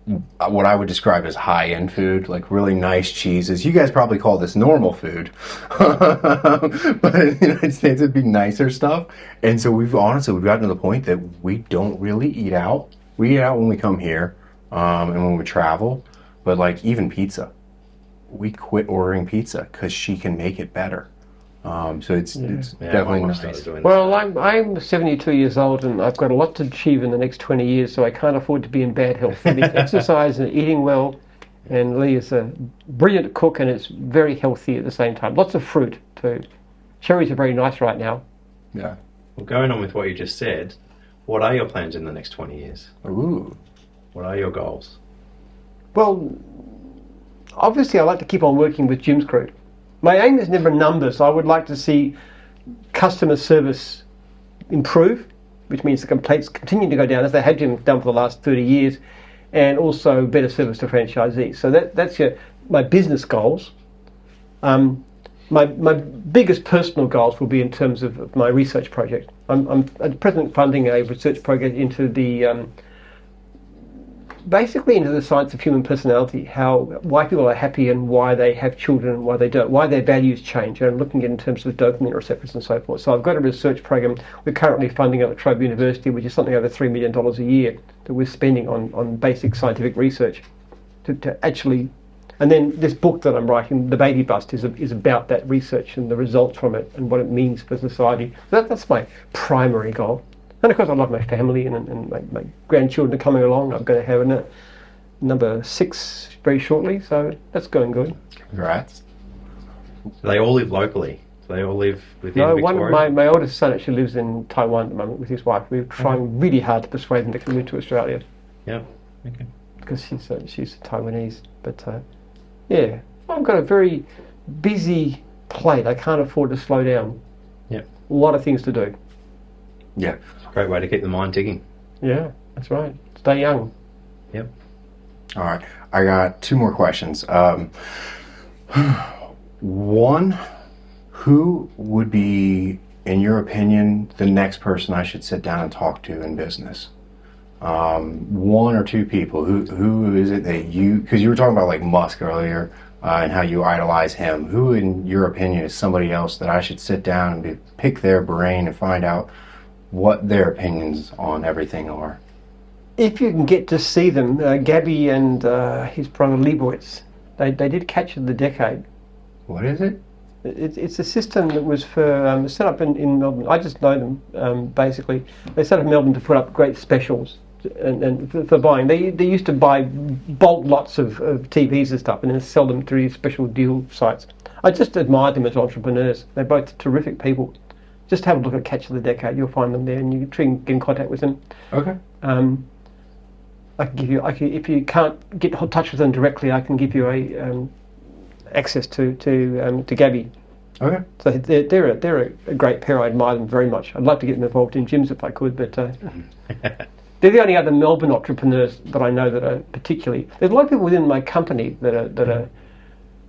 what I would describe as high-end food, like really nice cheeses. You guys probably call this normal food, but in the United States it'd be nicer stuff. And so we've gotten to the point that we don't really eat out. We eat out when we come here, and when we travel. But like even pizza, we quit ordering pizza because she can make it better. So it's definitely nice. Well, I'm 72 years old and I've got a lot to achieve in the next 20 years, so I can't afford to be in bad health. I need exercise and eating well, and Lee is a brilliant cook and it's very healthy at the same time. Lots of fruit too. Cherries are very nice right now. Yeah. Well, going on with what you just said, what are your plans in the next 20 years? Ooh. What are your goals? Well, obviously I like to keep on working with Jim's crew. My aim is never numbers. I would like to see customer service improve, which means the complaints continue to go down as they have done for the last 30 years, and also better service to franchisees. So that's my business goals. My biggest personal goals will be in terms of my research project. I'm at present funding a research project into the basically into the science of human personality, why people are happy and why they have children and why they don't, why their values change. And I'm looking at it in terms of dopamine receptors and so forth. So I've got a research program we're currently funding at La Trobe University, which is something over $3 million a year that we're spending on basic scientific research to actually. And then this book that I'm writing, The Baby Bust, is about that research and the results from it and what it means for society. That's my primary goal. And of course I love my family and my grandchildren are coming along. I'm going to have a number 6 very shortly, so that's going good. Congrats. They all live locally? They all live within Victoria? No, my oldest son actually lives in Taiwan at the moment with his wife. We're trying really hard to persuade them to come to Australia. Yeah, okay. Because she's Taiwanese. But yeah, I've got a very busy plate. I can't afford to slow down. Yeah. A lot of things to do. Yeah. Great way to keep the mind ticking. Yeah, that's right. Stay young. Yep. All right. I got 2 more questions. One, who would be, in your opinion, the next person I should sit down and talk to in business? 1 or 2 people. Who is it that because you were talking about like Musk earlier and how you idolize him. Who, in your opinion, is somebody else that I should sit down and pick their brain and find out what their opinions on everything are? If you can get to see them, Gabby and his brother Leibowitz, they did Catch of the Decade. What is it? It's a system that was for set up in Melbourne. I just know them basically. They set up in Melbourne to put up great specials and for buying. They used to buy bulk lots of TVs and stuff and then sell them through these special deal sites. I just admired them as entrepreneurs. They're both terrific people. Just have a look at Catch of the Decade. You'll find them there, and you can try and get in contact with them. Okay. I can give you. If you can't get in touch with them directly, I can give you access to Gabby. Okay. So they're a great pair. I admire them very much. I'd like to get them involved in gyms if I could, but they're the only other Melbourne entrepreneurs that I know that are particularly. There's a lot of people within my company that are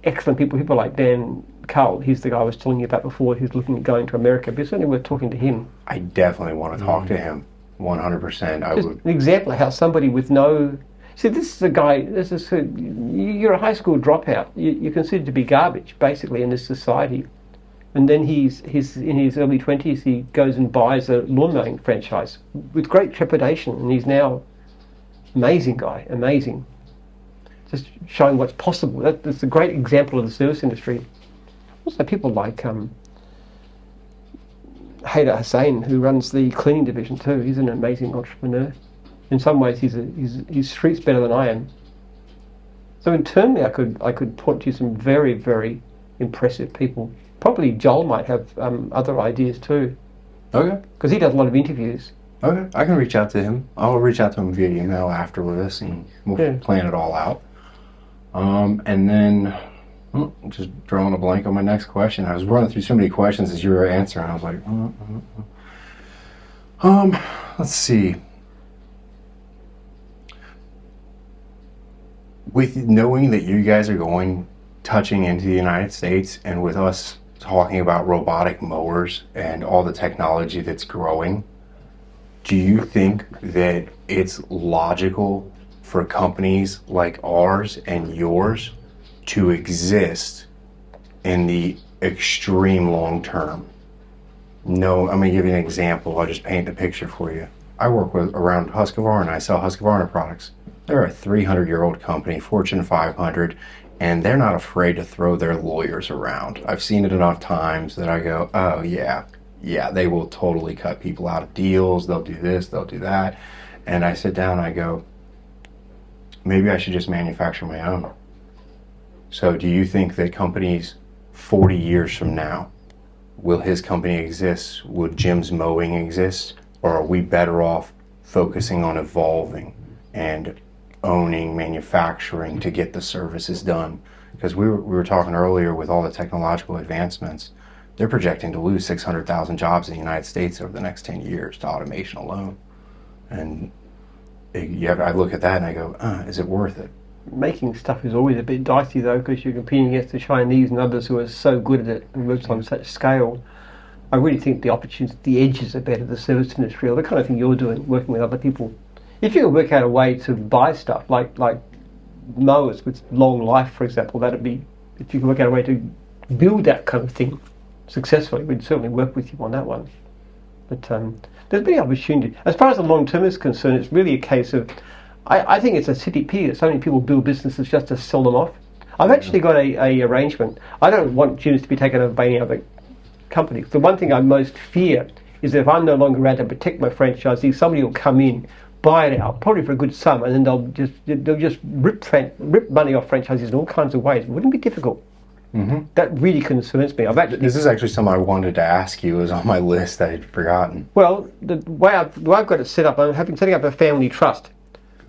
excellent people. People like Dan Carl, he's the guy I was telling you about before, who's looking at going to America. But it's certainly worth talking to him. I definitely want to talk to him. 100%. I Just would. an example of how somebody with no. See, this is a guy. You're a high school dropout. You're considered to be garbage, basically, in this society. And then he's in his early 20s. He goes and buys a lawn mowing franchise with great trepidation, and he's now amazing guy, amazing. Just showing what's possible. That's a great example of the service industry. Also, people like Haider Hussain, who runs the cleaning division too. He's an amazing entrepreneur. In some ways, he's streets better than I am. So internally, I could point to some very, very impressive people. Probably Joel might have other ideas too. Okay. Because he does a lot of interviews. Okay. I can reach out to him. I'll reach out to him via email after this, and we'll plan it all out. And then. Just drawing a blank on my next question. I was running through so many questions as you were answering. I was like, let's see. With knowing that you guys are going touching into the United States, and with us talking about robotic mowers and all the technology that's growing, do you think that it's logical for companies like ours and yours to exist in the extreme long term? No, I'm going to give you an example. I'll just paint the picture for you. I work around Husqvarna. I sell Husqvarna products. They're a 300-year-old company, Fortune 500, and they're not afraid to throw their lawyers around. I've seen it enough times that I go, oh yeah, they will totally cut people out of deals. They'll do this, they'll do that. And I sit down and I go, maybe I should just manufacture my own. So do you think that companies 40 years from now, will his company exist? Would Jim's Mowing exist? Or are we better off focusing on evolving and owning manufacturing to get the services done? Because we were talking earlier, with all the technological advancements, they're projecting to lose 600,000 jobs in the United States over the next 10 years to automation alone. And I look at that and I go, is it worth it? Making stuff is always a bit dicey though, because you're competing against the Chinese and others who are so good at it and works on such scale. I really think the opportunities, the edges are better, the service industry, or the kind of thing you're doing, working with other people. If you can work out a way to buy stuff like mowers with long life, for example, that'd be, if you can work out a way to build that kind of thing successfully, we'd certainly work with you on that one. But there's been opportunity. As far as the long term is concerned, it's really a case of, I think it's a city pity that so many people build businesses just to sell them off. I've actually got a arrangement. I don't want gyms to be taken over by any other company. The one thing I most fear is that if I'm no longer around to protect my franchisee, somebody will come in, buy it out, probably for a good sum, and then they'll just rip money off franchisees in all kinds of ways. It wouldn't be difficult. Mm-hmm. That really concerns me. This is actually something I wanted to ask you. It was on my list that I'd forgotten. Well, the way I've got it set up, I'm setting up a family trust,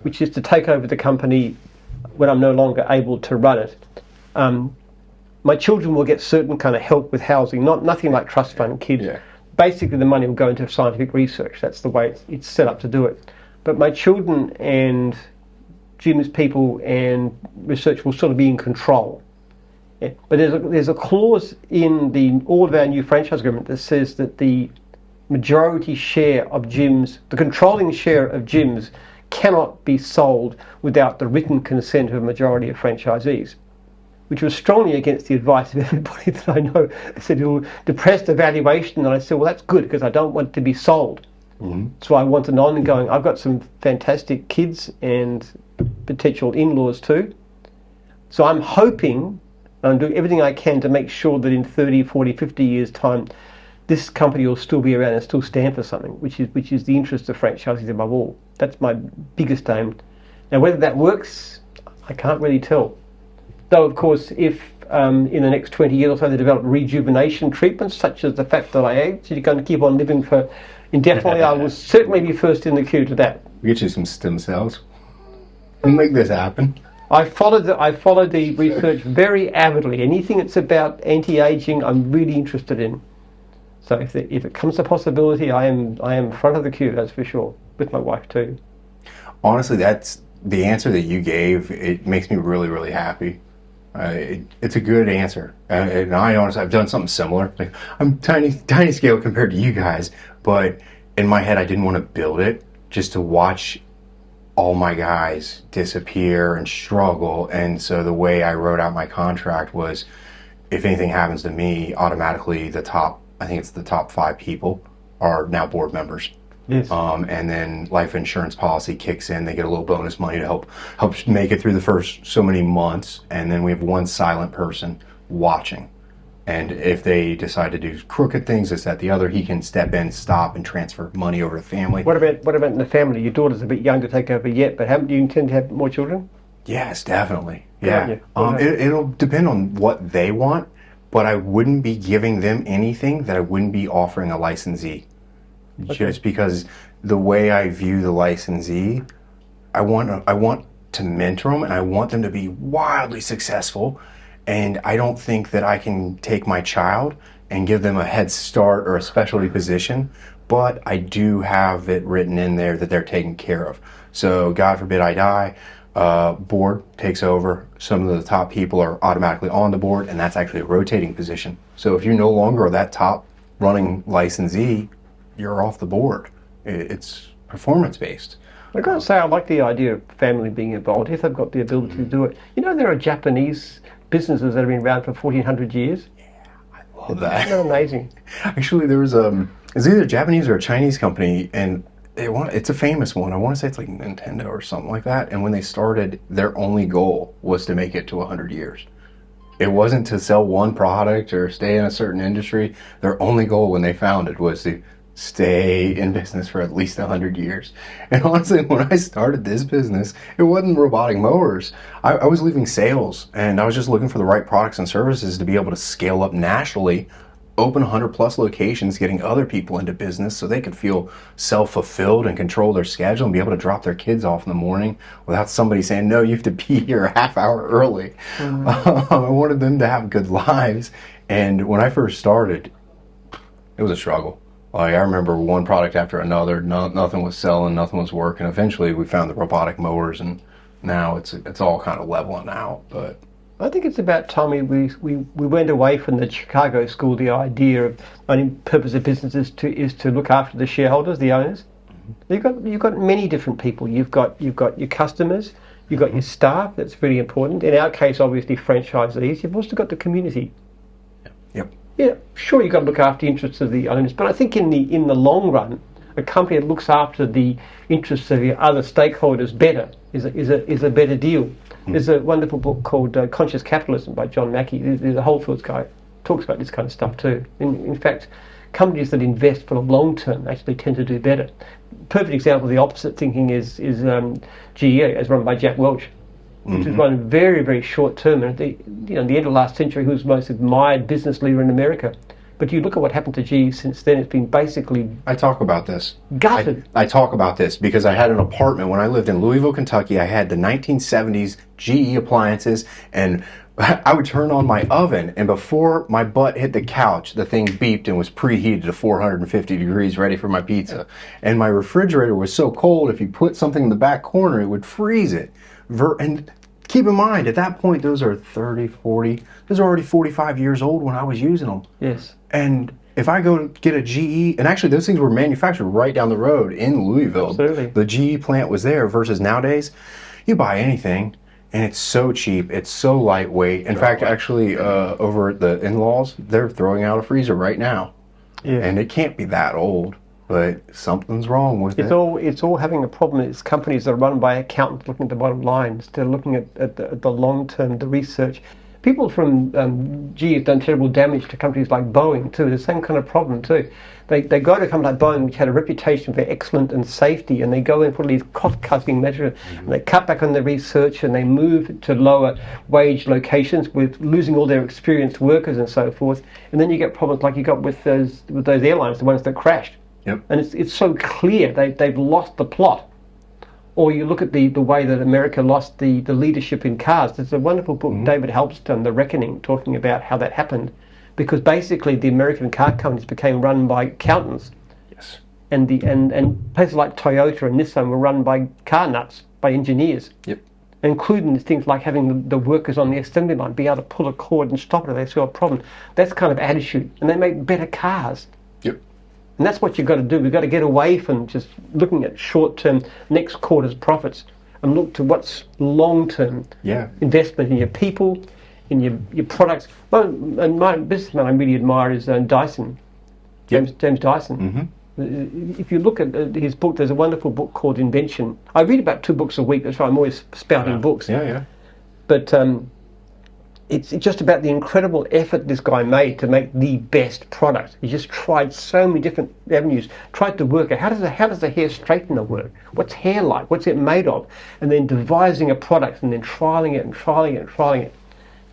which is to take over the company when I'm no longer able to run it. My children will get certain kind of help with housing, nothing like trust fund kids. Yeah. Basically, the money will go into scientific research. That's the way it's set up to do it. But my children and Jim's people and research will sort of be in control. Yeah. But there's a clause in all of our new franchise agreement that says that the majority share of Jim's, the controlling share of Jim's, cannot be sold without the written consent of a majority of franchisees, which was strongly against the advice of everybody that I know. I said it'll depress the valuation, and I said, well, that's good because I don't want it to be sold. Mm-hmm. So I want an ongoing. I've got some fantastic kids and potential in-laws too. So I'm hoping, and I'm doing everything I can to make sure that in 30, 40, 50 years' time, this company will still be around and still stand for something, which is the interest of franchisees above all. That's my biggest aim. Now, whether that works, I can't really tell. Though, of course, if in the next 20 years or so they develop rejuvenation treatments, such as the fact that I ate, you're going to keep on living for indefinitely, I will certainly be first in the queue to that. We'll get you some stem cells. We'll make this happen. I follow the research very avidly. Anything that's about anti-aging, I'm really interested in. So if it comes to possibility, I am front of the queue, that's for sure, with my wife too. Honestly, that's the answer that you gave. It makes me really, really happy. It's a good answer, and I've done something similar. Like, I'm tiny scale compared to you guys, but in my head, I didn't want to build it just to watch all my guys disappear and struggle. And so the way I wrote out my contract was, if anything happens to me, automatically the top 5 people are now board members. Yes. And then life insurance policy kicks in. They get a little bonus money to help make it through the first so many months. And then we have one silent person watching. And if they decide to do crooked things, this, that, the other, he can step in, stop, and transfer money over to family. What about in the family? Your daughter's a bit young to take over yet, but do you intend to have more children? Yes, definitely. Yeah. It'll depend on what they want, but I wouldn't be giving them anything that I wouldn't be offering a licensee. Okay. Just because the way I view the licensee, I want to mentor them, and I want them to be wildly successful. And I don't think that I can take my child and give them a head start or a specialty position, but I do have it written in there that they're taken care of. So God forbid I die, board takes over. Some of the top people are automatically on the board, and that's actually a rotating position. So if you no longer are that top running licensee, you're off the board. It's performance based. I've got to say, I like the idea of family being involved if they've got the ability to do it. You know, there are Japanese businesses that have been around for 1,400 years. Love that. Isn't that amazing? Actually, there was it's either a Japanese or a Chinese company, and it's a famous one. I want to say it's like Nintendo or something like that. And when they started, their only goal was to make it to 100 years. It wasn't to sell one product or stay in a certain industry. Their only goal when they founded was to stay in business for at least 100 years. And honestly, when I started this business, it wasn't robotic mowers. I was leaving sales, and I was just looking for the right products and services to be able to scale up nationally, open 100 plus locations, getting other people into business so they could feel self-fulfilled and control their schedule and be able to drop their kids off in the morning without somebody saying, no, you have to be here a half hour early. I wanted them to have good lives. And when I first started, it was a struggle. Like, I remember one product after another, nothing was selling, nothing was working. Eventually we found the robotic mowers, and now it's all kind of leveling out. But I think it's about time we went away from the Chicago school, the idea of only purpose of business is to look after the shareholders, the owners. You've got many different people. You've got your customers, you've got your staff, that's really important. In our case, obviously franchisees. You've also got the community. Yep. Yeah, sure, you've got to look after the interests of the owners, but I think in the long run, a company that looks after the interests of your other stakeholders better is a better deal. There's a wonderful book called Conscious Capitalism by John Mackey. There's a Whole Foods guy talks about this kind of stuff too. In fact, companies that invest for the long term actually tend to do better. Perfect example of the opposite thinking is GE, as run by Jack Welch, which was run very, very short term. And at the end of last century, he was the most admired business leader in America. But you look at what happened to GE since then, it's been basically... I talk about this. Gutted. I talk about this because I had an apartment when I lived in Louisville, Kentucky. I had the 1970s GE appliances, and I would turn on my oven, and before my butt hit the couch, the thing beeped and was preheated to 450 degrees, ready for my pizza. And my refrigerator was so cold, if you put something in the back corner, it would freeze it. And keep in mind, at that point, those are 30, 40, those are already 45 years old when I was using them. Yes. And if I go get a GE, and actually those things were manufactured right down the road in Louisville. Absolutely. The GE plant was there versus nowadays, you buy anything, and it's so cheap, it's so lightweight. In fact, actually, over at the in-laws, they're throwing out a freezer right now. Yeah. And it can't be that old. But something's wrong with it. It's all having a problem. It's companies that are run by accountants looking at the bottom line instead of looking at the long term, the research. People from GE have done terrible damage to companies like Boeing too. The same kind of problem too. They go to a company like Boeing, which had a reputation for excellence and safety, and they go in for these cost-cutting measures, and they cut back on their research, and they move to lower wage locations with losing all their experienced workers and so forth. And then you get problems like you got with those airlines, the ones that crashed. Yep. And it's so clear they've lost the plot. Or you look at the way that America lost the leadership in cars. There's a wonderful book, David Help's done, The Reckoning, talking about how that happened. Because basically the American car companies became run by accountants. Yes. And places like Toyota and Nissan were run by car nuts, by engineers. Yep. Including things like having the workers on the assembly line be able to pull a cord and stop it if they saw a problem. That's kind of attitude. And they make better cars. Yep. And that's what you've got to do. We've got to get away from just looking at short-term, next quarter's profits, and look to what's long-term investment in your people, in your products. And my businessman I really admire is Dyson, James Dyson. Mm-hmm. If you look at his book, there's a wonderful book called Invention. I read about 2 books a week. That's why I'm always spouting books. Yeah. But it's just about the incredible effort this guy made to make the best product. He just tried so many different avenues, tried to work out how does a hair straightener work? What's hair like? What's it made of? And then devising a product and then trialing it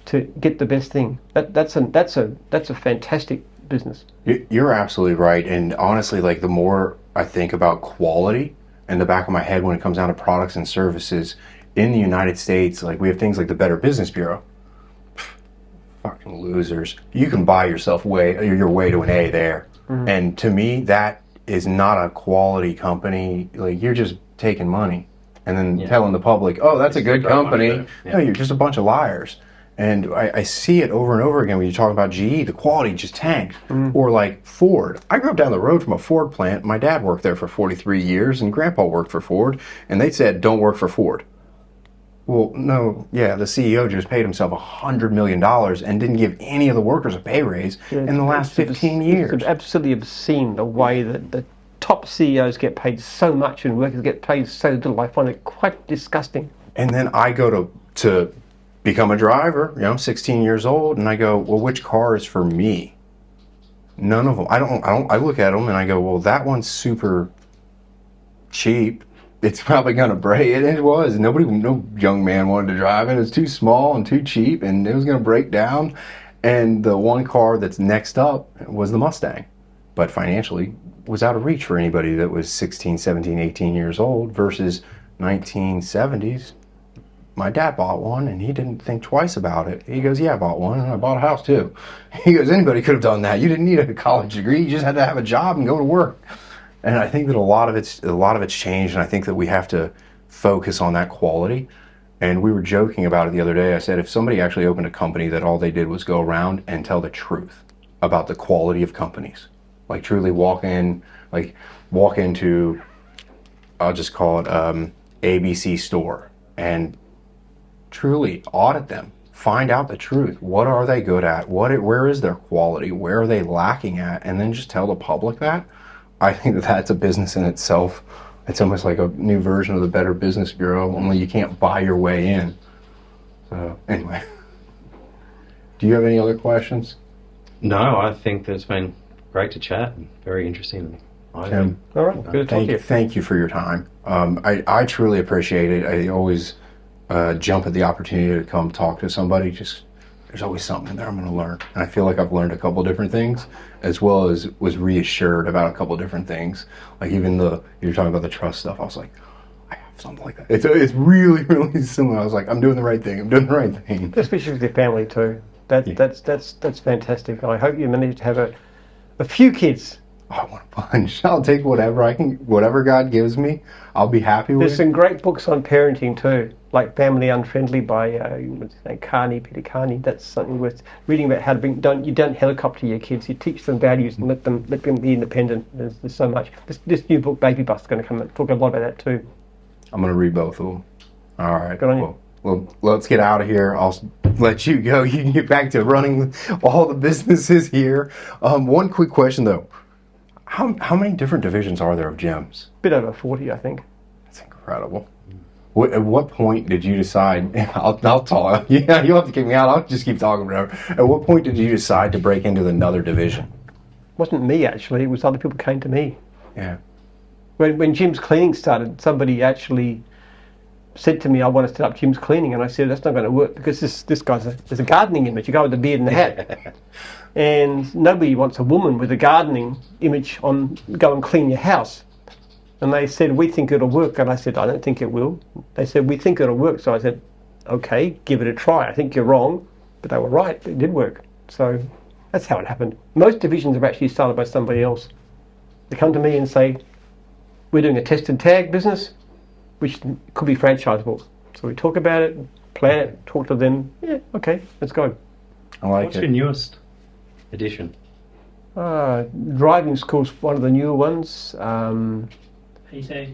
to get the best thing. That's a fantastic business. You're absolutely right. And honestly, like, the more I think about quality in the back of my head when it comes down to products and services in the United States, like, we have things like the Better Business Bureau. Fucking losers. You can buy yourself your way to an A there. Mm-hmm. And to me, that is not a quality company. Like, you're just taking money. and then telling the public, oh, that's a good company. Yeah. No, you're just a bunch of liars. And I see it over and over again when you talk about GE, the quality just tanked. Or like Ford. I grew up down the road from a Ford plant. My dad worked there for 43 years, and Grandpa worked for Ford. And they said, don't work for Ford. Well, no, yeah, the CEO just paid himself $100 million and didn't give any of the workers a pay raise in the last 15 years. It's absolutely obscene the way that the top CEOs get paid so much and workers get paid so little. I find it quite disgusting. And then I go to become a driver, 16 years old, and I go, well, which car is for me? None of them. I look at them and I go, well, that one's super cheap. It's probably going to break. It was. No young man wanted to drive it. It was too small and too cheap, and it was going to break down. And the one car that's next up was the Mustang. But financially, was out of reach for anybody that was 16, 17, 18 years old versus 1970s. My dad bought one, and he didn't think twice about it. He goes, yeah, I bought one, and I bought a house, too. He goes, anybody could have done that. You didn't need a college degree. You just had to have a job and go to work. And I think that a lot of it's changed, and I think that we have to focus on that quality. And we were joking about it the other day. I said, if somebody actually opened a company that all they did was go around and tell the truth about the quality of companies, like truly walk into, I'll just call it ABC store, and truly audit them, find out the truth. What are they good at? Where is their quality? Where are they lacking at? And then just tell the public that. I think that that's a business in itself. It's almost like a new version of the Better Business Bureau, only you can't buy your way in. So anyway, do you have any other questions? No, I think that it's been great to chat. Very interesting. Tim, all right, good to talk to you. Thank you for your time. I truly appreciate it. I always jump at the opportunity to come talk to somebody. There's always something in there I'm going to learn. And I feel like I've learned a couple different things, as well as was reassured about a couple different things. Like even you're talking about the trust stuff. I was like, I have something like that. It's really, really similar. I was like, I'm doing the right thing. I'm doing the right thing. Especially with your family too. That's fantastic. I hope you manage to have a few kids. Oh, I want a bunch. I'll take whatever God gives me. I'll be happy with. There's some great books on parenting too, like Family Unfriendly by Peter Carney. That's something worth reading about. How to you don't helicopter your kids. You teach them values and let them be independent. There's so much. This new book, Baby Bus, is going to come and talk a lot about that too. I'm going to read both of them. All right. Good on you. Well, let's get out of here. I'll let you go. You can get back to running all the businesses here. One quick question though. How many different divisions are there of gyms? A bit over 40, I think. That's incredible. At what point did you decide? I'll talk. Yeah, you'll have to kick me out. I'll just keep talking forever. At what point did you decide to break into another division? It wasn't me actually. It was other people came to me. Yeah. When Jim's Cleaning started, somebody actually said to me, I want to set up Jim's Cleaning, and I said, that's not going to work because this guy's there's a gardening image. You go with the beard and the hat. And nobody wants a woman with a gardening image on go and clean your house. And they said, we think it'll work. And I said, I don't think it will. They said, we think it'll work. So I said, okay, give it a try. I think you're wrong. But they were right. It did work. So that's how it happened. Most divisions are actually started by somebody else. They come to me and say, we're doing a test and tag business, which could be franchisable. So we talk about it, plan it, talk to them. Yeah, okay, let's go. I like What's it. your newest edition? Driving school's one of the newer ones. PT,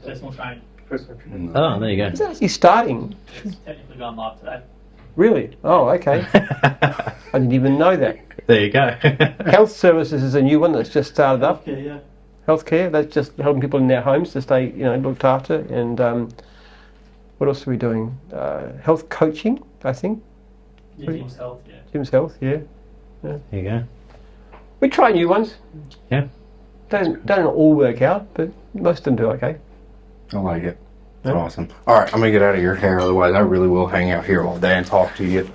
personal training. Oh, there you go. It's actually starting. It's technically gone live today. Really? Oh, okay. I didn't even know that. There you go. Health services is a new one that's just started up. Yeah. Healthcare, that's just helping people in their homes to stay, looked after. And what else are we doing? Health coaching, I think. Jim's Health, yeah. Jim's Health, yeah. There you go. We try new ones. Yeah. Don't all work out, but most of them do okay. I like it. That's awesome. All right, I'm going to get out of your hair. Otherwise, I really will hang out here all day and talk to you.